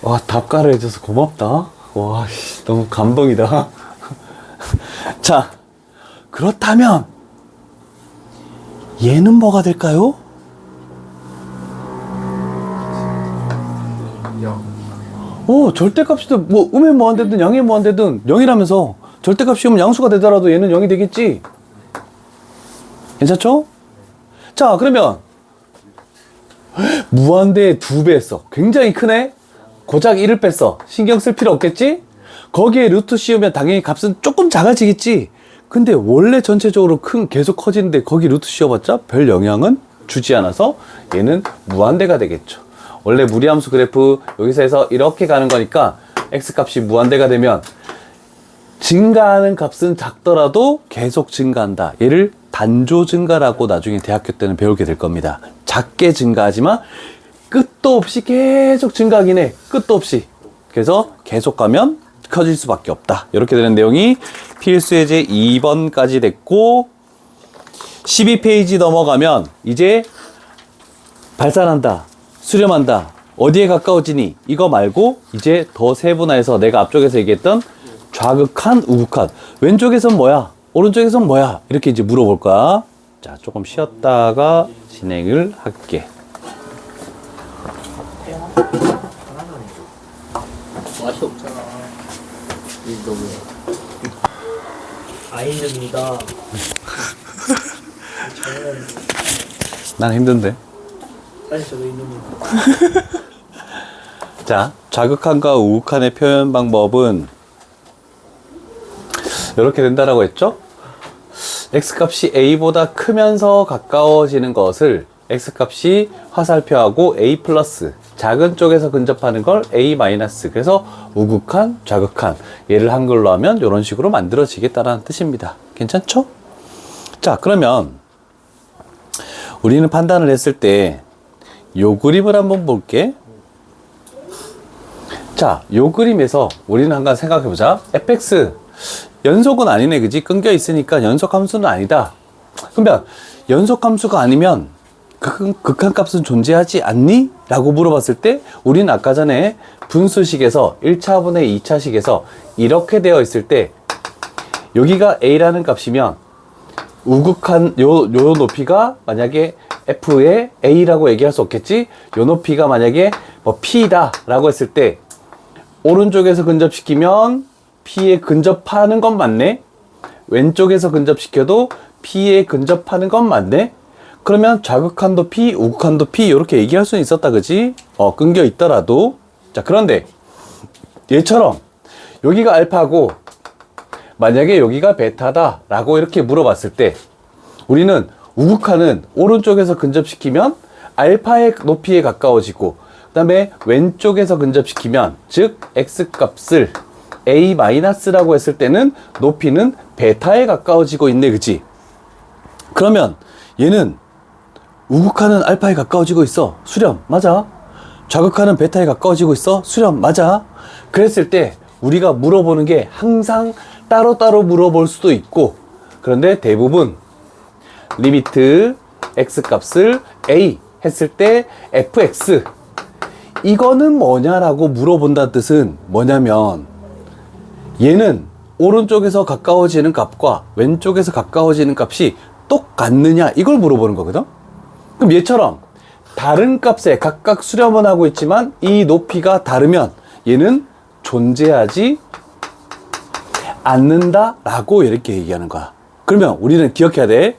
와, 답가를 해줘서 고맙다. 와, 너무 감동이다. 자, 그렇다면 얘는 뭐가 될까요? 0. 절대값이도 뭐 음에 뭐한되든 양에 뭐한되든 0이라면서 절대값이 오면 양수가 되더라도 얘는 0이 되겠지? 괜찮죠? 자, 그러면 무한대에 2배 했어. 굉장히 크네? 고작 1을 뺐어. 신경 쓸 필요 없겠지? 거기에 루트 씌우면 당연히 값은 조금 작아지겠지? 근데 원래 전체적으로 계속 커지는데 거기 루트 씌워봤자 별 영향은 주지 않아서 얘는 무한대가 되겠죠. 원래 무리함수 그래프 여기서 해서 이렇게 가는 거니까 x값이 무한대가 되면 증가하는 값은 작더라도 계속 증가한다. 얘를 단조 증가라고 나중에 대학교 때는 배우게 될 겁니다. 작게 증가하지만 끝도 없이 계속 증가하긴 해. 끝도 없이. 그래서 계속 가면 커질 수밖에 없다. 이렇게 되는 내용이 필수예제 2번까지 됐고 12페이지 넘어가면 이제 발산한다. 수렴한다. 어디에 가까워지니? 이거 말고 이제 더 세분화해서 내가 앞쪽에서 얘기했던 좌극한, 우극한. 왼쪽에선 뭐야? 오른쪽에선 뭐야? 이렇게 이제 물어볼 거야. 자, 조금 쉬었다가 진행을 할게. 맛이 없잖아. 이거 왜? 아이입니다. 저는 난 힘든데. 사실 저도 있는 자, 좌극한과 우극한의 표현 방법은 이렇게 된다라고 했죠? x값이 a보다 크면서 가까워지는 것을 x값이 화살표하고 a 플러스 작은 쪽에서 근접하는 걸 a 마이너스. 그래서 우극한, 좌극한. 얘를 한글로 하면 이런 식으로 만들어지겠다라는 뜻입니다. 괜찮죠? 자, 그러면 우리는 판단을 했을 때 요 그림을 한번 볼게. 자, 요 그림에서 우리는 한번 생각해 보자. fx 연속은 아니네, 그지? 끊겨 있으니까 연속 함수는 아니다. 그러면 연속 함수가 아니면 극한값은 존재하지 않니? 라고 물어봤을 때 우리는 아까 전에 분수식에서 1차분의 2차식에서 이렇게 되어 있을 때 여기가 a라는 값이면 우극한 요 높이가 만약에 f의 a라고 얘기할 수 없겠지? 요 높이가 만약에 뭐 p다 라고 했을 때 오른쪽에서 근접시키면 p에 근접하는 건 맞네? 왼쪽에서 근접시켜도 p에 근접하는 건 맞네? 그러면 좌극한도 p, 우극한도 p 이렇게 얘기할 수는 있었다, 그지? 끊겨 있더라도. 자, 그런데 얘처럼 여기가 알파고 만약에 여기가 베타다 라고 이렇게 물어봤을 때 우리는 우극한은 오른쪽에서 근접시키면 알파의 높이에 가까워지고 그 다음에 왼쪽에서 근접시키면 즉 x값을 a-라고 했을 때는 높이는 베타에 가까워지고 있네, 그치? 그러면 얘는 우극한은 알파에 가까워지고 있어. 수렴, 맞아. 좌극한은 베타에 가까워지고 있어. 수렴, 맞아. 그랬을 때 우리가 물어보는 게 항상 따로따로 물어볼 수도 있고 그런데 대부분 리미트 x값을 a 했을 때 fx 이거는 뭐냐라고 물어본다는 뜻은 뭐냐면 얘는 오른쪽에서 가까워지는 값과 왼쪽에서 가까워지는 값이 똑같느냐 이걸 물어보는 거거든. 그럼 얘처럼 다른 값에 각각 수렴은 하고 있지만 이 높이가 다르면 얘는 존재하지 않는다 라고 이렇게 얘기하는 거야. 그러면 우리는 기억해야 돼.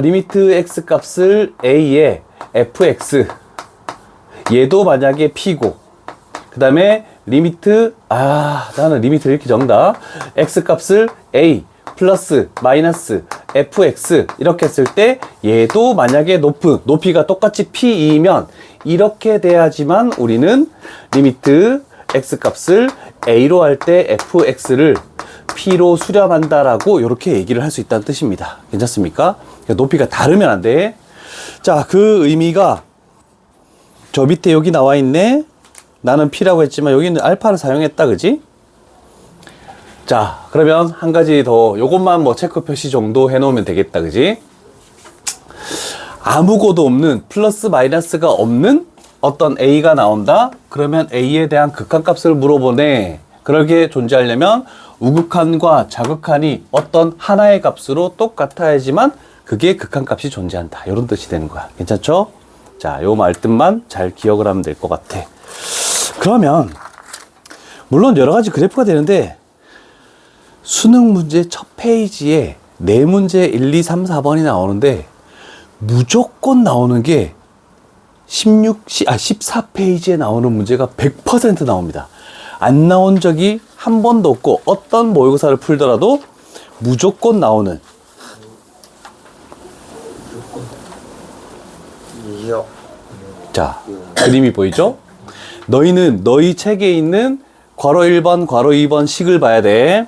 리미트 x 값을 a에 fx 얘도 만약에 p고 그 다음에 리미트 나는 리미트를 이렇게 적는다. x 값을 a 플러스 마이너스 fx 이렇게 했을 때 얘도 만약에 높이가 똑같이 p2면 이렇게 돼야지만 우리는 리미트 x 값을 a로 할 때 fx를 p로 수렴한다라고 이렇게 얘기를 할 수 있다는 뜻입니다. 괜찮습니까? 그러니까 높이가 다르면 안 돼. 자, 그 의미가 저 밑에 여기 나와 있네. 나는 p라고 했지만 여기는 알파를 사용했다, 그지? 자, 그러면 한 가지 더 요것만 뭐 체크 표시 정도 해놓으면 되겠다, 그지? 아무것도 없는 플러스 마이너스가 없는 어떤 a가 나온다? 그러면 a에 대한 극한값을 물어보네. 그렇게 존재하려면 우극한과 자극한이 어떤 하나의 값으로 똑같아야지만 그게 극한값이 존재한다. 이런 뜻이 되는 거야. 괜찮죠? 자, 요 말뜻만 잘 기억을 하면 될 것 같아. 그러면 물론 여러 가지 그래프가 되는데 수능 문제 첫 페이지에 네 문제 1, 2, 3, 4번이 나오는데 무조건 나오는 게 14페이지에 나오는 문제가 100% 나옵니다. 안 나온 적이 한 번도 없고 어떤 모의고사를 풀더라도 무조건 나오는. 이요. 자, 그림이 보이죠? 너희는 너희 책에 있는 괄호 1번, 괄호 2번 식을 봐야 돼.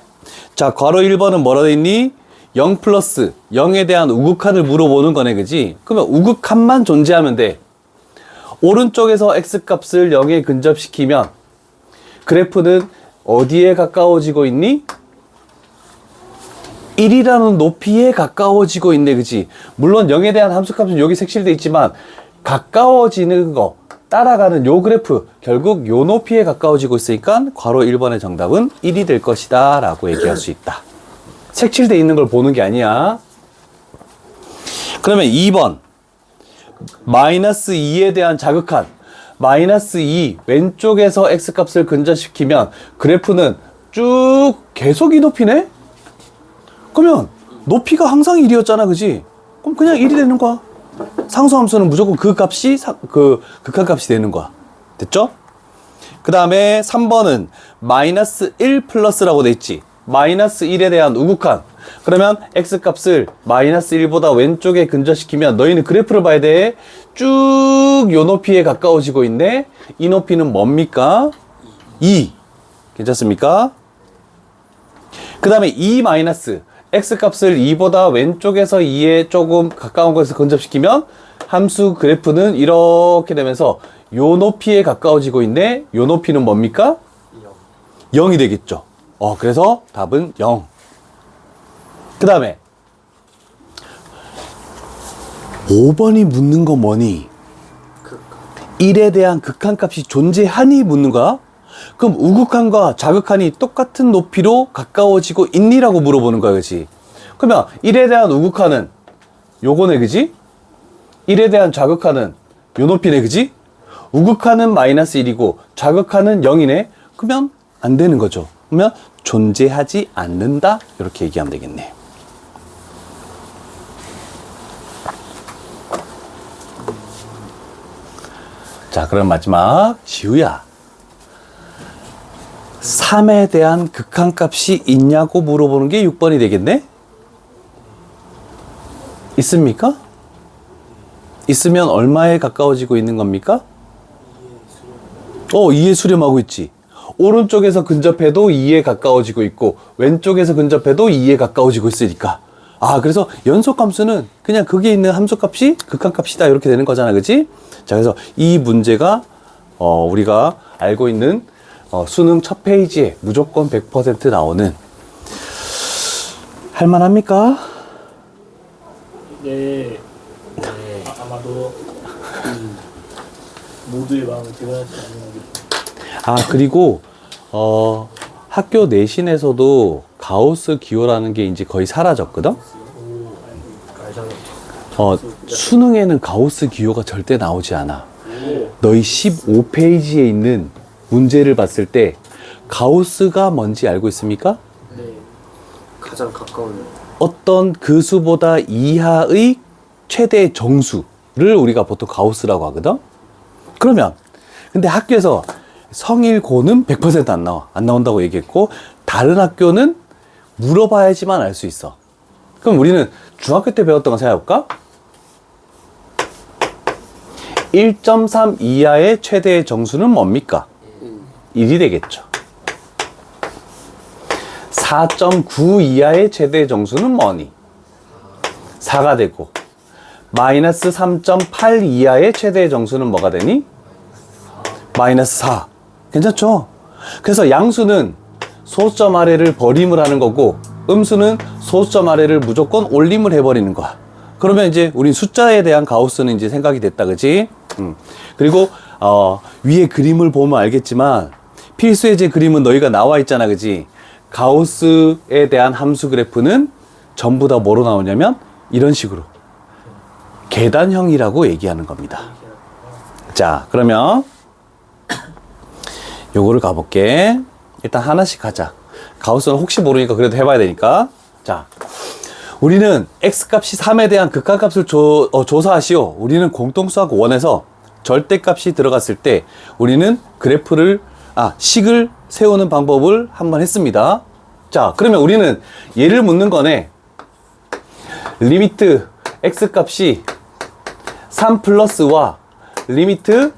자, 괄호 1번은 뭐라 돼 있니? 0 플러스 0에 대한 우극한을 물어보는 거네, 그지? 그러면 우극한만 존재하면 돼. 오른쪽에서 x값을 0에 근접시키면 그래프는 어디에 가까워지고 있니? 1이라는 높이에 가까워지고 있네, 그지? 물론 0에 대한 함수값은 여기 색칠돼 있지만 가까워지는 거, 따라가는 요 그래프 결국 요 높이에 가까워지고 있으니까 괄호 1번의 정답은 1이 될 것이다 라고 얘기할 수 있다. 색칠돼 있는 걸 보는 게 아니야. 그러면 2번 마이너스 2에 대한 자극한 마이너스 2 왼쪽에서 x값을 근접시키면 그래프는 쭉 계속 이 높이네? 그러면 높이가 항상 1이었잖아, 그지? 그럼 그냥 1이 되는 거야. 상수함수는 무조건 그 값이 그 극한값이 되는 거야. 됐죠? 그 다음에 3번은 마이너스 1 플러스라고 돼 있지. 마이너스 1에 대한 우극한. 그러면 x값을 마이너스 1보다 왼쪽에 근접시키면 너희는 그래프를 봐야 돼. 쭉 요 높이에 가까워지고 있네. 이 높이는 뭡니까? 2. 괜찮습니까? 그 다음에 2 마이너스 x값을 2보다 왼쪽에서 2에 조금 가까운 곳에서 근접시키면 함수 그래프는 이렇게 되면서 요 높이에 가까워지고 있네. 요 높이는 뭡니까? 0이 되겠죠. 그래서 답은 0. 그 다음에 5번이 묻는 거 뭐니? 1에 대한 극한값이 존재하니 묻는 거야? 그럼 우극한과 자극한이 똑같은 높이로 가까워지고 있니라고 물어보는 거야, 그치? 그러면 1에 대한 우극한은 요거네, 그지? 1에 대한 자극한은 요 높이네, 그지? 우극한은 마이너스 1이고 자극한은 0이네? 그러면 안 되는 거죠. 그러면 존재하지 않는다? 이렇게 얘기하면 되겠네. 자, 그럼 마지막 지우야. 3에 대한 극한값이 있냐고 물어보는 게 6번이 되겠네? 있습니까? 있으면 얼마에 가까워지고 있는 겁니까? 2에 수렴하고 있지. 오른쪽에서 근접해도 2에 가까워지고 있고 왼쪽에서 근접해도 2에 가까워지고 있으니까. 그래서 연속함수는 그냥 거기에 있는 함수값이 극한값이다 이렇게 되는 거잖아, 그치? 자, 그래서 이 문제가 우리가 알고 있는 수능 첫 페이지에 무조건 100% 나오는. 할만합니까? 네. 아마도 모두의 마음을 대변할 수 있는 게. 그리고 학교 내신에서도 가우스 기호라는 게 이제 거의 사라졌거든? 수능에는 가우스 기호가 절대 나오지 않아. 너희 15페이지에 있는 문제를 봤을 때 가우스가 뭔지 알고 있습니까? 네. 가장 가까운 어떤 그 수보다 이하의 최대 정수를 우리가 보통 가우스라고 하거든? 그러면 근데 학교에서 성일고는 100% 안 나와. 안 나온다고 얘기했고 다른 학교는 물어봐야지만 알 수 있어. 그럼 우리는 중학교 때 배웠던 거 생각해볼까? 1.3 이하의 최대의 정수는 뭡니까? 1이 되겠죠. 4.9 이하의 최대의 정수는 뭐니? 4가 되고, 마이너스 3.8 이하의 최대의 정수는 뭐가 되니? 마이너스 4. 괜찮죠? 그래서 양수는 소수점 아래를 버림을 하는 거고, 음수는 소수점 아래를 무조건 올림을 해버리는 거야. 그러면 이제 우린 숫자에 대한 가우스는 이제 생각이 됐다, 그지? 그리고 위에 그림을 보면 알겠지만 필수예제 그림은 너희가 나와 있잖아, 그지? 가우스에 대한 함수 그래프는 전부 다 뭐로 나오냐면 이런 식으로 계단형이라고 얘기하는 겁니다. 자, 그러면 요거를 가볼게. 일단 하나씩 가자. 가우스는 혹시 모르니까 그래도 해봐야 되니까. 자, 우리는 x값이 3에 대한 극한값을 조사하시오. 우리는 공통수학 원에서 절대값이 들어갔을 때 우리는 그래프를 식을 세우는 방법을 한번 했습니다. 자, 그러면 우리는 얘를 묻는 거네. 리미트 x값이 3 플러스와 리미트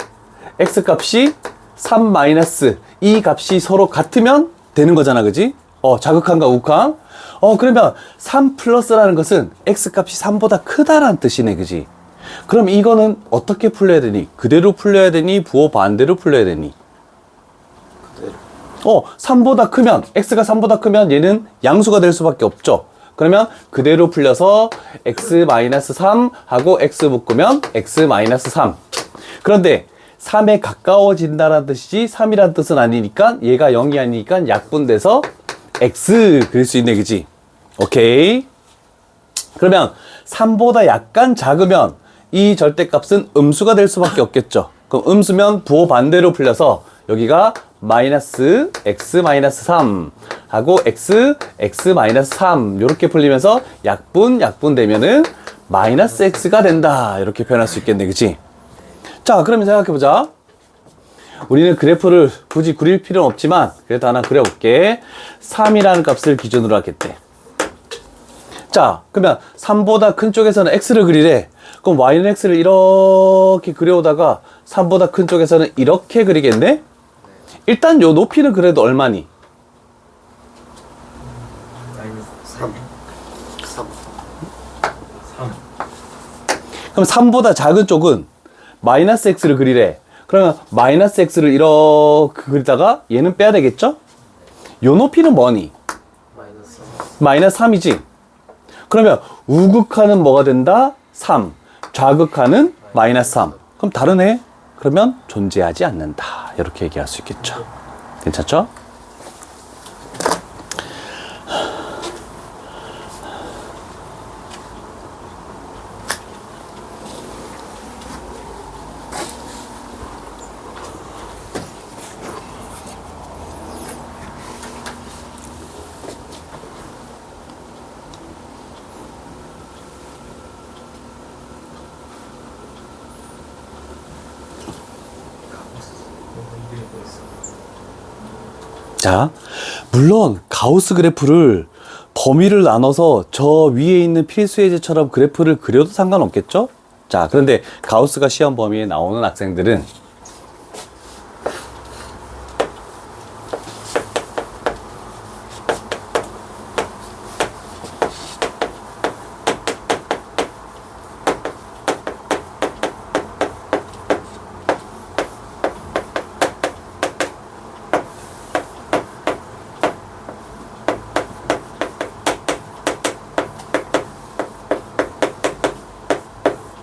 x값이 3 마이너스 이 값이 서로 같으면 되는 거잖아, 그지? 자극한과 우극한. 그러면 3 플러스라는 것은 x값이 3보다 크다라는 뜻이네, 그지? 그럼 이거는 어떻게 풀려야 되니? 그대로 풀려야 되니? 부호 반대로 풀려야 되니? 그대로. 3보다 크면, x가 3보다 크면 얘는 양수가 될 수밖에 없죠. 그러면 그대로 풀려서 x-3 하고 x 묶으면 x-3. 그런데 3에 가까워진다는 뜻이지 3이라는 뜻은 아니니까 얘가 0이 아니니까 약분돼서 x 그릴 수 있네, 그지? 오케이. 그러면 3보다 약간 작으면 이 절대값은 음수가 될 수밖에 없겠죠. 그럼 음수면 부호 반대로 풀려서 여기가 마이너스 x-3 하고 x-3 이렇게 풀리면서 약분 되면은 마이너스 x가 된다, 이렇게 표현할 수 있겠네, 그치? 자, 그러면 생각해보자. 우리는 그래프를 굳이 그릴 필요는 없지만 그래도 하나 그려볼게. 3이라는 값을 기준으로 하겠대. 자, 그러면 3보다 큰 쪽에서는 x를 그리래. 그럼 y는 x를 이렇게 그려오다가 3보다 큰 쪽에서는 이렇게 그리겠네? 일단 요 높이는 그래도 얼마니? 3. 3. 3. 그럼 3보다 작은 쪽은 마이너스 x를 그리래. 그러면 마이너스 x를 이렇게 그리다가 얘는 빼야 되겠죠? 요 높이는 뭐니? 마이너스 마이너스 3이지? 그러면 우극하는 뭐가 된다? 3. 좌극하는 마이너스 3. 그럼 다르네? 그러면 존재하지 않는다, 이렇게 얘기할 수 있겠죠. 괜찮죠? 자, 물론 가우스 그래프를 범위를 나눠서 저 위에 있는 필수 예제처럼 그래프를 그려도 상관없겠죠? 자, 그런데 가우스가 시험 범위에 나오는 학생들은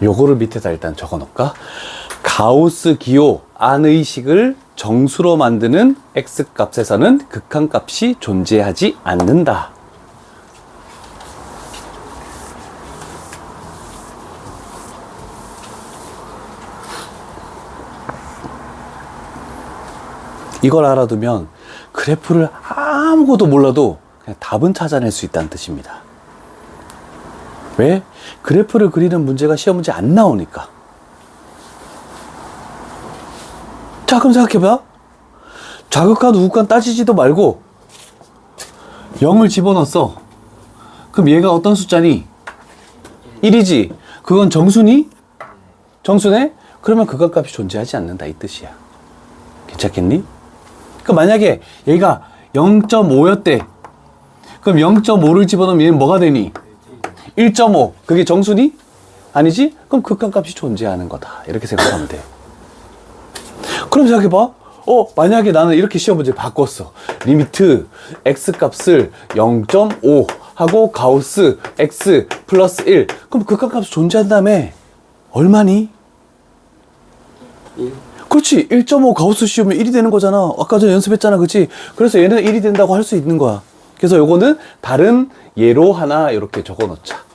요거를 밑에다 일단 적어 놓을까? 가우스 기호 안의 식을 정수로 만드는 x값에서는 극한값이 존재하지 않는다. 이걸 알아두면 그래프를 아무것도 몰라도 그냥 답은 찾아낼 수 있다는 뜻입니다. 왜? 그래프를 그리는 문제가 시험 문제 안 나오니까. 자, 그럼 생각해봐. 좌극한 우극한 따지지도 말고 0을 집어넣었어. 그럼 얘가 어떤 숫자니? 1이지. 그건 정수니? 정수네? 그러면 극한값이 존재하지 않는다 이 뜻이야. 괜찮겠니? 그럼 만약에 얘가 0.5였대. 그럼 0.5를 집어넣으면 얘는 뭐가 되니? 1.5. 그게 정수니? 아니지? 그럼 극한값이 존재하는 거다. 이렇게 생각하면 돼. 그럼 생각해봐. 만약에 나는 이렇게 시험 문제 바꿨어. 리미트 x값을 0.5 하고 가우스 x 플러스 1. 그럼 극한값이 존재한다며. 얼마니? 1. 그렇지. 1.5 가우스 씌우면 1이 되는 거잖아. 아까 전에 연습했잖아. 그치? 그래서 얘는 1이 된다고 할 수 있는 거야. 그래서 요거는 다른 예로 하나 이렇게 적어 놓자.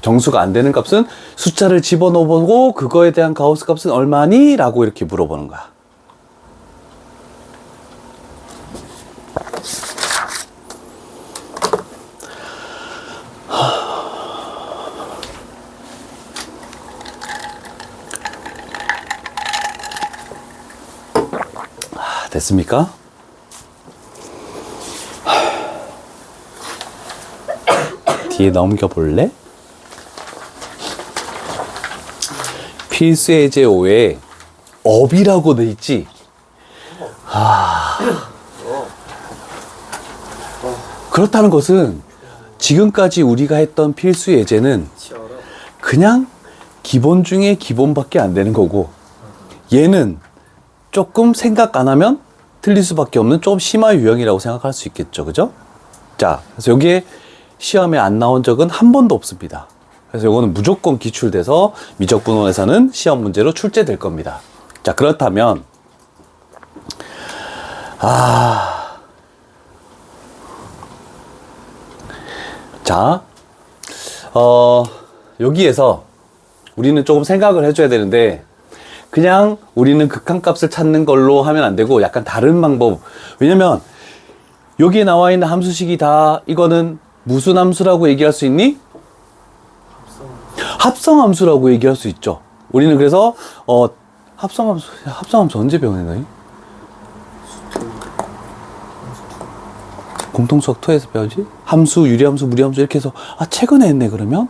정수가 안 되는 값은 숫자를 집어넣어보고 그거에 대한 가우스 값은 얼마니? 라고 이렇게 물어보는 거야. 됐습니까? 뒤에 넘겨볼래? 필수 예제 5에 업이라고 돼 있지? 그렇다는 것은 지금까지 우리가 했던 필수 예제는 치열어. 그냥 기본 중에 기본밖에 안 되는 거고, 얘는 조금 생각 안 하면 틀릴 수밖에 없는 조금 심화 유형이라고 생각할 수 있겠죠. 그죠? 자, 그래서 여기에 시험에 안 나온 적은 한 번도 없습니다. 그래서 이거는 무조건 기출돼서 미적분원에서는 시험 문제로 출제될 겁니다. 자, 그렇다면 자, 여기에서 우리는 조금 생각을 해줘야 되는데, 그냥 우리는 극한값을 찾는 걸로 하면 안 되고 약간 다른 방법. 왜냐면 여기에 나와 있는 함수식이 다 이거는 무슨 함수라고 얘기할 수 있니? 합성함수라고 얘기할 수 있죠. 우리는 그래서 합성함수 언제 배우는 거니? 공통수학 2에서 배우지? 함수, 유리함수, 무리함수 이렇게 해서 최근에 했네. 그러면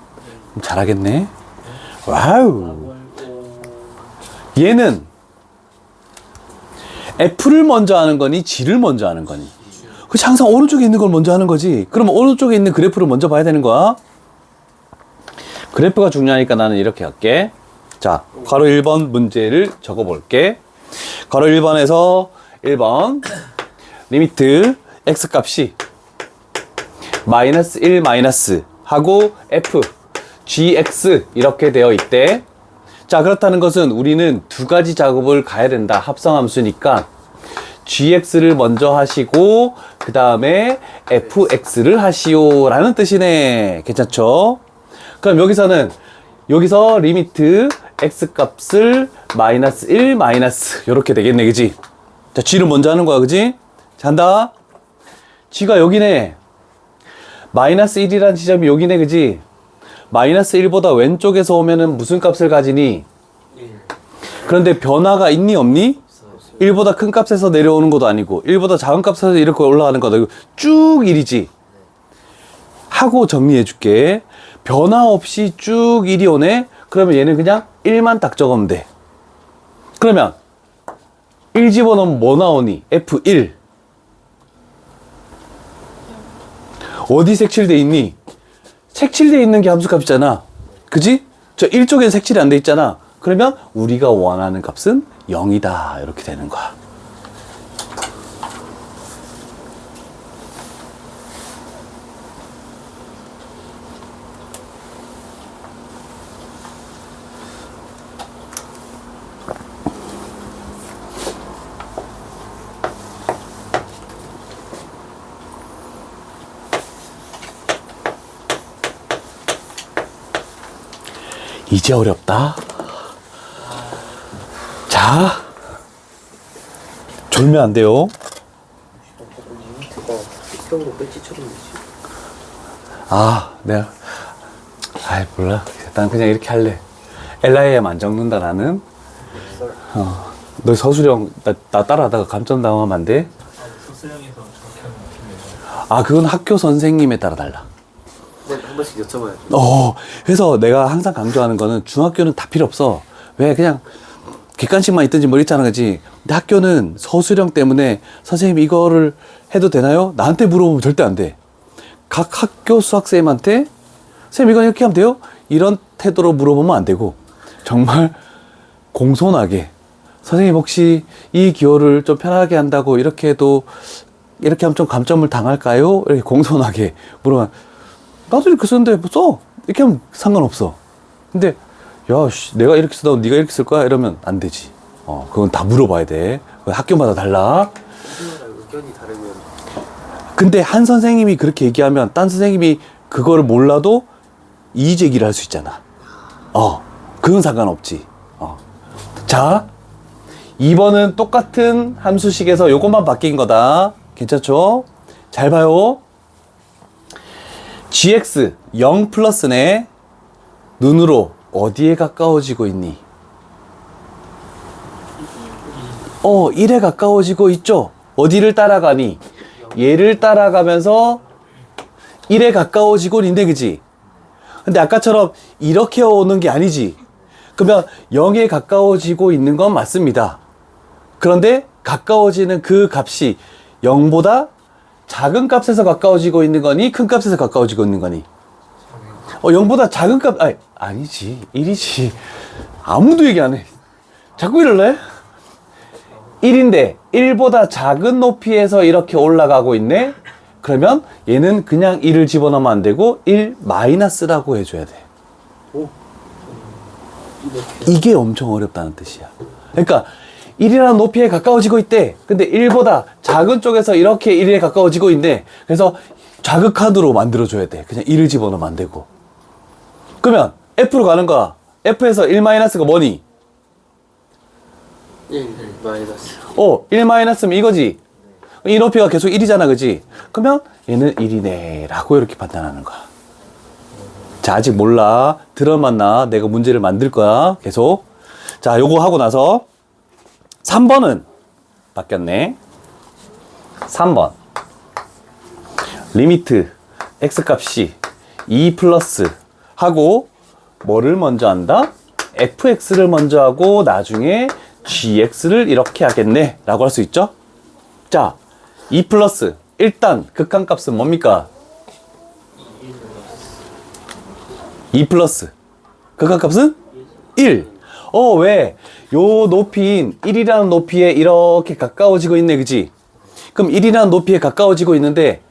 잘하겠네. 와우. 얘는 F를 먼저 하는 거니 G를 먼저 하는 거니? 그치, 항상 오른쪽에 있는 걸 먼저 하는 거지. 그러면 오른쪽에 있는 그래프를 먼저 봐야 되는 거야. 그래프가 중요하니까 나는 이렇게 할게. 자, 괄호 1번 문제를 적어 볼게. 괄호 1번에서 1번 리미트 x값이 마이너스 1 마이너스 하고 f gx 이렇게 되어 있대. 자, 그렇다는 것은 우리는 두 가지 작업을 가야 된다. 합성함수니까 gx를 먼저 하시고 그 다음에 fx를 하시오 라는 뜻이네. 괜찮죠? 그럼 여기서 리미트 x값을 마이너스 1 마이너스 이렇게 되겠네. 그지? 자, g를 먼저 하는 거야. 그지? 자, 한다. g가 여기네. 마이너스 1이라는 지점이 여기네. 그지? 마이너스 1보다 왼쪽에서 오면은 무슨 값을 가지니? 1. 그런데 변화가 있니 없니? 1보다 큰 값에서 내려오는 것도 아니고 1보다 작은 값에서 이렇게 올라가는 것도 아니고 쭉 1이지. 하고 정리해 줄게. 변화 없이 쭉 1이 오네. 그러면 얘는 그냥 1만 딱 적으면 돼. 그러면 1 집어넣으면 뭐 나오니? F1. 어디 색칠돼 있니? 색칠돼 있는 게 함수값이잖아. 그지? 저 1쪽엔 색칠이 안 돼 있잖아. 그러면 우리가 원하는 값은 0이다. 이렇게 되는 거야. 이제 어렵다. 자, 졸면 안 돼요. 리미트가 X형으로 배지처럼 되지. 내가 몰라. 난 그냥 이렇게 할래. LIM 안 적는다 나는. 너 서술형 나 따라하다가 감점 당하면 안 돼? 수수령에서 저렇게 하면 어떻게 돼요? 그건 학교 선생님에 따라 달라. 네, 한 번씩 여쭤봐야죠. 그래서 내가 항상 강조하는 거는 중학교는 다 필요 없어. 왜 그냥 객관식만 있든지 뭐 있잖아, 그지? 근데 학교는 서술형 때문에 선생님 이거를 해도 되나요? 나한테 물어보면 절대 안 돼. 각 학교 수학쌤한테 선생님 이거 이렇게 하면 돼요? 이런 태도로 물어보면 안 되고 정말 공손하게 선생님 혹시 이 기호를 좀 편하게 한다고 이렇게 해도 이렇게 하면 좀 감점을 당할까요? 이렇게 공손하게 물어보면 나도 이렇게 쓰는데 뭐 써! 이렇게 하면 상관없어. 근데 야, 내가 이렇게 쓰다 네가 이렇게 쓸 거야? 이러면 안 되지. 그건 다 물어봐야 돼. 학교마다 달라. 선생님마다 의견이 다르면 근데 한 선생님이 그렇게 얘기하면 딴 선생님이 그거를 몰라도 이의 제기를 할 수 있잖아. 그건 상관없지. 자, 2번은 똑같은 함수식에서 요것만 바뀐 거다. 괜찮죠? 잘 봐요. gx 0 플러스네. 눈으로 어디에 가까워지고 있니? 1에 가까워지고 있죠? 어디를 따라가니? 얘를 따라가면서 1에 가까워지고 있는데, 그지? 근데 아까처럼 이렇게 오는 게 아니지. 그러면 0에 가까워지고 있는 건 맞습니다. 그런데 가까워지는 그 값이 0보다 작은 값에서 가까워지고 있는 거니? 큰 값에서 가까워지고 있는 거니? 0보다 작은 값, 아니지. 1이지. 아무도 얘기 안 해. 자꾸 이럴래? 1인데 1보다 작은 높이에서 이렇게 올라가고 있네? 그러면 얘는 그냥 1을 집어넣으면 안 되고 1 마이너스라고 해줘야 돼. 이게 엄청 어렵다는 뜻이야. 그러니까 1이라는 높이에 가까워지고 있대. 근데 1보다 작은 쪽에서 이렇게 1에 가까워지고 있네. 그래서 자극하드로 만들어줘야 돼. 그냥 1을 집어넣으면 안 되고. 그러면 F로 가는 거야. F에서 1 마이너스가 뭐니? 1 마이너스 1 마이너스면 이거지. 이 높이가 계속 1이잖아, 그지? 그러면 얘는 1이네 라고 이렇게 판단하는 거야. 자, 아직 몰라. 들어만 나. 내가 문제를 만들 거야. 계속. 자, 요거 하고 나서 3번은 바뀌었네. 3번. 리미트 x값이 2 플러스 하고 뭐를 먼저 한다? fx를 먼저 하고 나중에 gx를 이렇게 하겠네 라고 할 수 있죠? 자, 2 플러스 일단 극한값은 뭡니까? 2 플러스 극한값은 1. 왜? 요 높이인 1이라는 높이에 이렇게 가까워지고 있네, 그지? 그럼 1이라는 높이에 가까워지고 있는데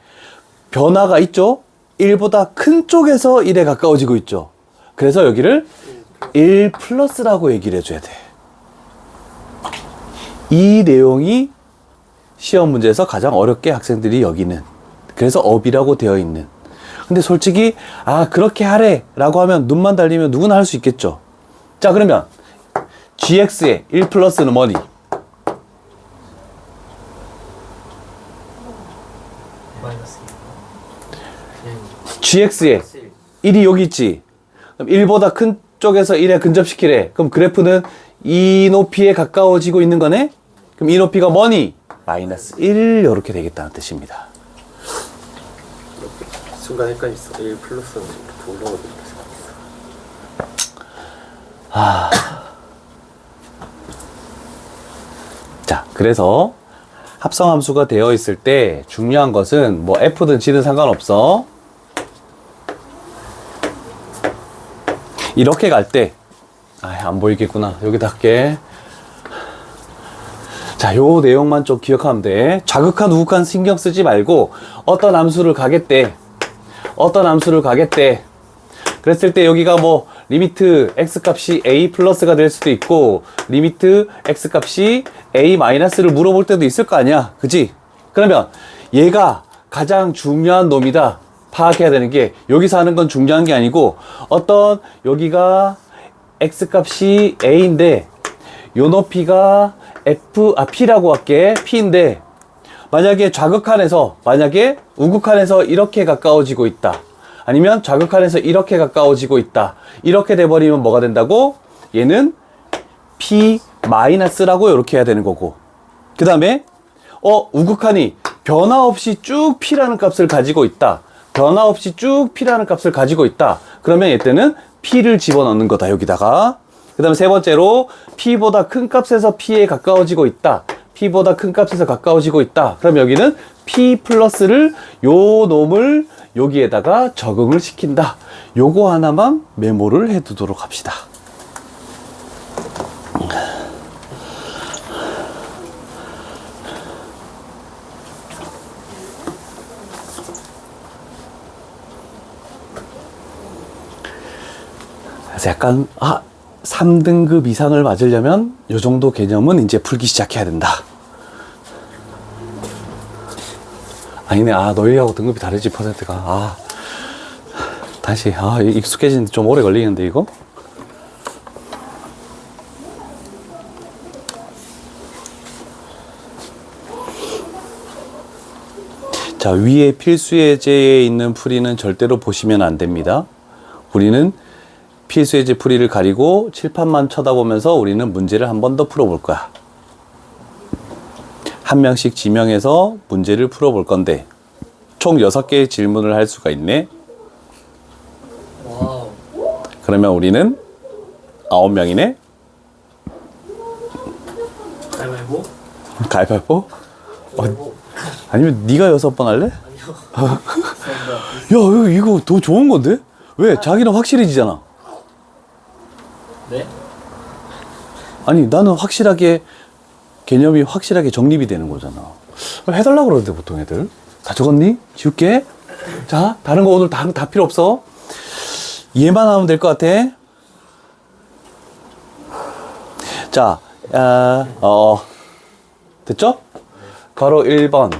변화가 있죠? 1보다 큰 쪽에서 1에 가까워지고 있죠. 그래서 여기를 1 플러스라고 얘기를 해줘야 돼. 이 내용이 시험 문제에서 가장 어렵게 학생들이 여기는, 그래서 업이라고 되어 있는. 근데 솔직히 그렇게 하래 라고 하면 눈만 달리면 누구나 할 수 있겠죠. 자, 그러면 gx의 1 플러스는 뭐니? 마이너스 gx의 1이 여기 있지. 그럼 1보다 큰 쪽에서 1에 근접시키래. 그럼 그래프는 이 높이에 가까워지고 있는 거네? 그럼 이 높이가 뭐니? 마이너스 1 이렇게 되겠다는 뜻입니다. 순간 헷갈렸어. 1 플러스는 이렇게 올라가고 자, 그래서 합성함수가 되어 있을 때 중요한 것은 뭐 F든 G든 상관없어. 이렇게 갈 때, 안 보이겠구나. 여기다 할게. 자, 요 내용만 좀 기억하면 돼. 자극한, 우극한 신경 쓰지 말고 어떤 함수를 가겠대. 그랬을 때 여기가 뭐 리미트 x값이 a 플러스가 될 수도 있고 리미트 x값이 a 마이너스를 물어볼 때도 있을 거 아니야, 그지? 그러면 얘가 가장 중요한 놈이다 파악해야 되는 게, 여기서 하는 건 중요한 게 아니고 어떤 여기가 x값이 a인데 요 높이가 p라고 할게. p인데 만약에 좌극한에서, 만약에 우극한에서 이렇게 가까워지고 있다, 아니면 좌극한에서 이렇게 가까워지고 있다, 이렇게 돼버리면 뭐가 된다고? 얘는 p 마이너스라고 이렇게 해야 되는 거고, 그 다음에 우극한이 변화 없이 쭉 p라는 값을 가지고 있다, 변화 없이 쭉 P라는 값을 가지고 있다. 그러면 이때는 P를 집어넣는 거다, 여기다가. 그 다음에 세 번째로 P보다 큰 값에서 P에 가까워지고 있다. P보다 큰 값에서 가까워지고 있다. 그럼 여기는 P 플러스를 요 놈을 여기에다가 적응을 시킨다. 요거 하나만 메모를 해두도록 합시다. 그래서 약간 3등급 이상을 맞으려면 요 정도 개념은 이제 풀기 시작해야 된다. 아니네. 너희하고 등급이 다르지, 퍼센트가. 다시 익숙해지는데 좀 오래 걸리는데 이거. 자, 위에 필수 예제에 있는 풀이는 절대로 보시면 안 됩니다. 우리는 필수 예제 풀이를 가리고 칠판만 쳐다보면서 우리는 문제를 한 번 더 풀어볼 거야. 한 명씩 지명해서 문제를 풀어볼 건데 총 6개의 질문을 할 수가 있네. 와우. 그러면 우리는 9명이네. 가위바위보? 가위바위보? 가위바위보. 아니면 네가 6번 할래? 아니요. 감사합니다. 야, 이거 더 좋은 건데? 왜? 자기는 확실해지잖아. 네? 아니, 나는 확실하게 개념이 확실하게 정립이 되는 거잖아. 해달라고 그러는데 보통 애들. 다 적었니? 지울게. 자, 다른 거 오늘 다 필요 없어. 얘만 하면 될 것 같아. 자, 됐죠? 괄호 1번,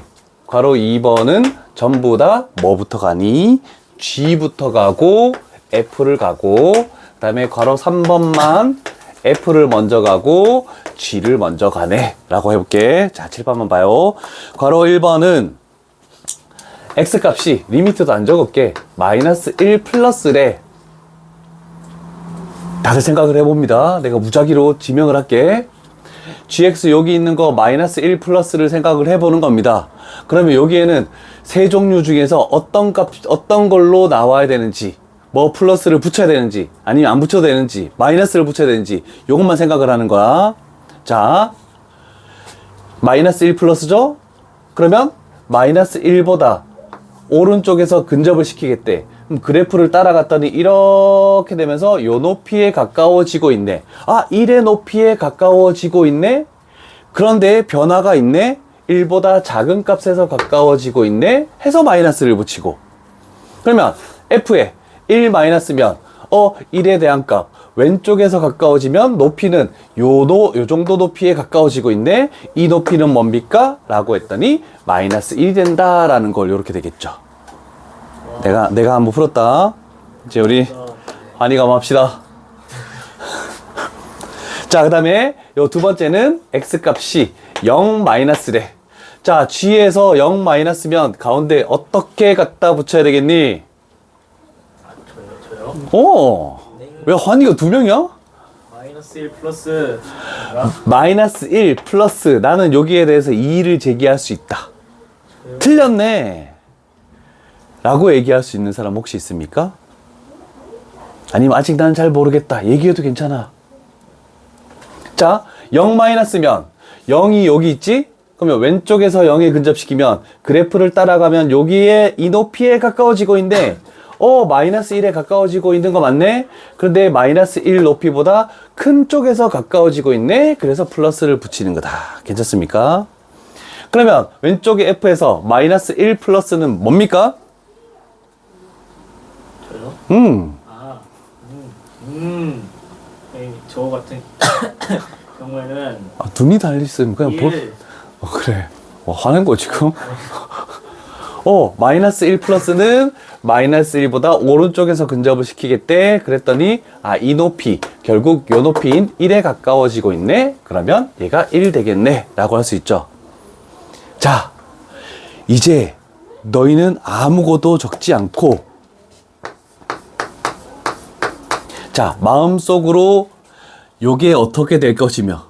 괄호 2번은 전부 다 뭐부터 가니? G부터 가고 F를 가고, 그 다음에 괄호 3번만 F를 먼저 가고 G를 먼저 가네 라고 해볼게. 자, 칠판만 봐요. 괄호 1번은 X값이 리미트도 안 적을게. 마이너스 1 플러스래. 다들 생각을 해봅니다. 내가 무작위로 지명을 할게. gx 여기 있는 거 마이너스 1 플러스를 생각을 해보는 겁니다. 그러면 여기에는 세 종류 중에서 어떤 걸로 나와야 되는지, 뭐 플러스를 붙여야 되는지, 아니면 안 붙여도 되는지, 마이너스를 붙여야 되는지, 요것만 생각을 하는 거야. 자, 마이너스 1 플러스죠? 그러면 마이너스 1보다 오른쪽에서 근접을 시키겠대. 그럼 그래프를 따라갔더니 이렇게 되면서 요 높이에 가까워지고 있네. 1의 높이에 가까워지고 있네. 그런데 변화가 있네. 1보다 작은 값에서 가까워지고 있네. 해서 마이너스를 붙이고. 그러면 F에 1 마이너스면 1에 대한 값 왼쪽에서 가까워지면 높이는 요 정도 높이에 가까워지고 있네. 이 높이는 뭡니까? 라고 했더니 마이너스 1이 된다라는 걸 이렇게 되겠죠. 내가 한번 풀었다. 이제 우리 환희가 합시다. 자, 그 다음에 요 두 번째는 X값이 0 마이너스래. 자, G에서 0 마이너스면 가운데 어떻게 갖다 붙여야 되겠니? 저요? 왜 환희가 2명이야? 마이너스 1 플러스. 마이너스 1 플러스. 나는 여기에 대해서 이의를 제기할 수 있다. 틀렸네 라고 얘기할 수 있는 사람 혹시 있습니까? 아니면 아직 나는 잘 모르겠다 얘기해도 괜찮아. 자, 0 마이너스면 0이 여기 있지? 그러면 왼쪽에서 0에 근접시키면 그래프를 따라가면 여기에 이 높이에 가까워지고 있는데 마이너스 1에 가까워지고 있는 거 맞네? 그런데 마이너스 1 높이보다 큰 쪽에서 가까워지고 있네? 그래서 플러스를 붙이는 거다. 괜찮습니까? 그러면 왼쪽에 F에서 마이너스 1 플러스는 뭡니까? 저요? 저 같은 경우에는 눈이 달리있으면 그냥 1. 그래. 화낸 거 지금? 마이너스 1 플러스는 마이너스 1보다 오른쪽에서 근접을 시키겠대. 그랬더니 이 높이 결국 요 높이인 1에 가까워지고 있네. 그러면 얘가 1 되겠네 라고 할 수 있죠. 자, 이제 너희는 아무것도 적지 않고 자, 마음속으로 요게 어떻게 될 것이며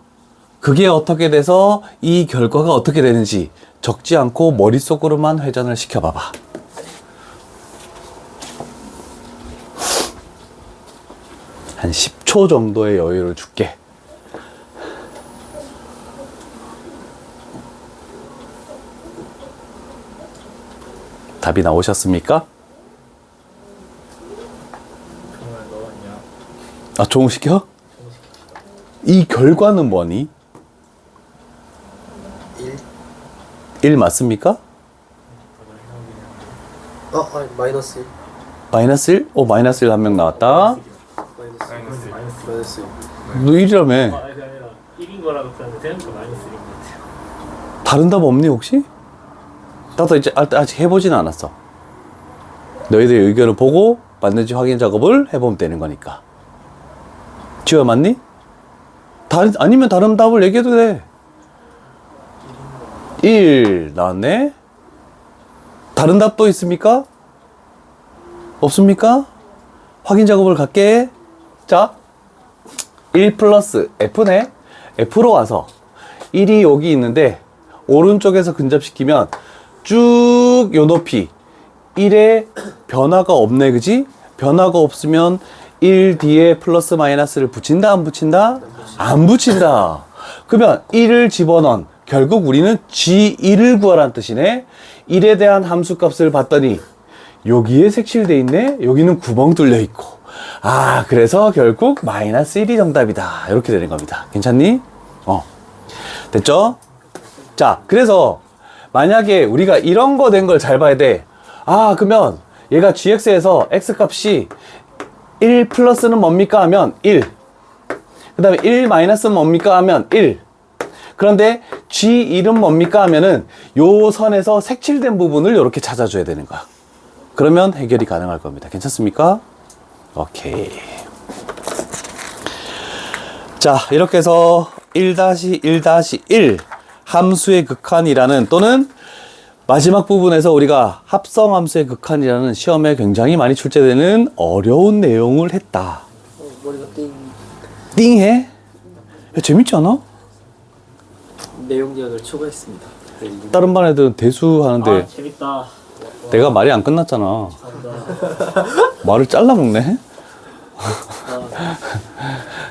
그게 어떻게 돼서 이 결과가 어떻게 되는지 적지 않고 머릿속으로만 회전을 시켜봐봐. 한 10초 정도의 여유를 줄게. 답이 나오셨습니까? 정말 넣었냐? 아, 종시켜? 이 결과는 뭐니? 1. 1 맞습니까? 아니 마이너스 1. 마이너스 1? 오, 마이너스 1 한 명 나왔다. 마이너스 1. 너 1이라며. 아, 그게 아니라 1인 거라고 그랬는데 생각보다 마이너스 1인 것 같아요. 다른 답 없니, 혹시? 나도 이제 아직 해보진 않았어. 너희들의 의견을 보고 맞는지 확인 작업을 해보면 되는 거니까. 지호야, 맞니? 아니면 다른 답을 얘기해도 돼. 1 나왔네. 다른 답도 있습니까? 없습니까? 확인 작업을 갈게. 자, 1 플러스 F네. F로 와서 1이 여기 있는데 오른쪽에서 근접시키면 쭉 요 높이 1에 변화가 없네, 그지? 변화가 없으면 1 뒤에 플러스 마이너스를 붙인다, 안 붙인다? 안 붙인다. 그러면 1을 집어넣은, 결국 우리는 G1을 구하라는 뜻이네. 1에 대한 함수값을 봤더니 여기에 색칠돼 있네. 여기는 구멍 뚫려 있고. 아, 그래서 결국 마이너스 1이 정답이다. 이렇게 되는 겁니다. 괜찮니? 됐죠? 자, 그래서 만약에 우리가 이런 거 된 걸 잘 봐야 돼. 아, 그러면 얘가 gx에서 x값이 1 플러스는 뭡니까 하면 1. 그 다음에 1 마이너스는 뭡니까 하면 1. 그런데 G1은 뭡니까 하면은 요 선에서 색칠된 부분을 이렇게 찾아줘야 되는 거야. 그러면 해결이 가능할 겁니다. 괜찮습니까? 오케이. 자, 이렇게 해서 1-1-1 함수의 극한이라는, 또는 마지막 부분에서 우리가 합성함수의 극한이라는 시험에 굉장히 많이 출제되는 어려운 내용을 했다. 머리가 띵. 띵해? 야, 재밌지 않아? 내용량을 초과했습니다. 다른 반 애들은 대수 하는데 아, 재밌다. 내가 말이 안 끝났잖아. 감사합니다. 말을 잘라먹네.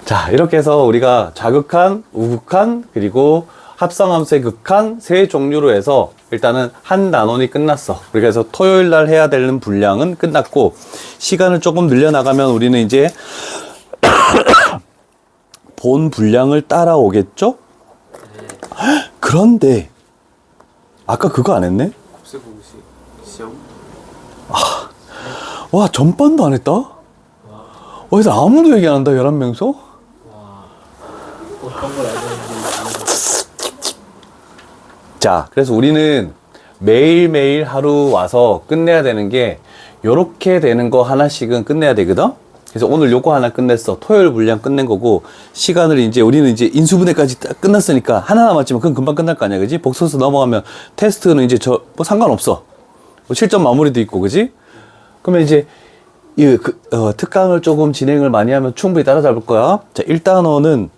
자, 이렇게 해서 우리가 좌극한, 우극한, 그리고 합성함수의 극한 세 종류로 해서 일단은 한 단원이 끝났어. 그래서 토요일 날 해야 되는 분량은 끝났고, 시간을 조금 늘려나가면 우리는 이제 본 분량을 따라오겠죠? 그런데 아까 그거 안 했네? 곱셈공식 시험. 와, 전반도 안 했다? 어디서 아무도 얘기 안 한다, 11명서? 어떤 걸 알고 있는지. 자, 그래서 우리는 매일매일 하루 와서 끝내야 되는 게 요렇게 되는 거 하나씩은 끝내야 되거든? 그래서 오늘 요거 하나 끝냈어. 토요일 분량 끝낸 거고, 시간을 이제 우리는 이제 인수분해까지 딱 끝났으니까 하나 남았지만 그건 금방 끝날 거 아니야, 그지? 복소수 넘어가면 테스트는 이제 뭐 상관없어. 뭐 실전 마무리도 있고, 그지? 그러면 이제 특강을 조금 진행을 많이 하면 충분히 따라잡을 거야. 자, 1단원은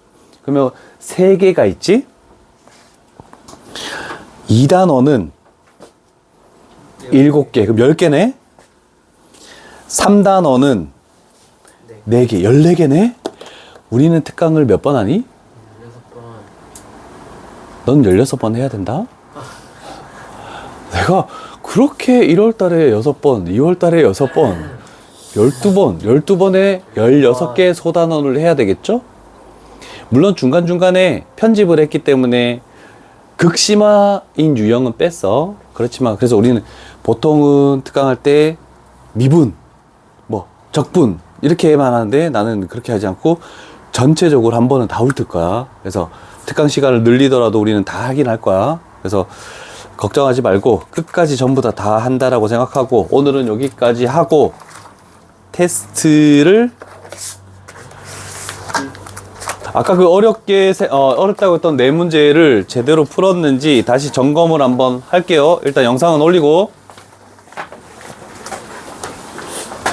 그러면 3개가 있지? 2단원은 7개, 그럼 10개네? 3단원은 4개, 14개네? 우리는 특강을 몇 번 하니? 16번. 넌 16번 해야 된다? 내가 그렇게 1월 달에 6번, 2월 달에 6번, 12번, 12번에 16개 소단원을 해야 되겠죠? 물론 중간중간에 편집을 했기 때문에 극심화인 유형은 뺐어. 그렇지만, 그래서 우리는 보통은 특강할 때 미분, 뭐, 적분, 이렇게만 하는데 나는 그렇게 하지 않고 전체적으로 한 번은 다 훑을 거야. 그래서 특강 시간을 늘리더라도 우리는 다 하긴 할 거야. 그래서 걱정하지 말고 끝까지 전부 다 한다라고 생각하고, 오늘은 여기까지 하고 테스트를 아까 그 어렵다고 했던 네 문제를 제대로 풀었는지 다시 점검을 한번 할게요. 일단 영상은 올리고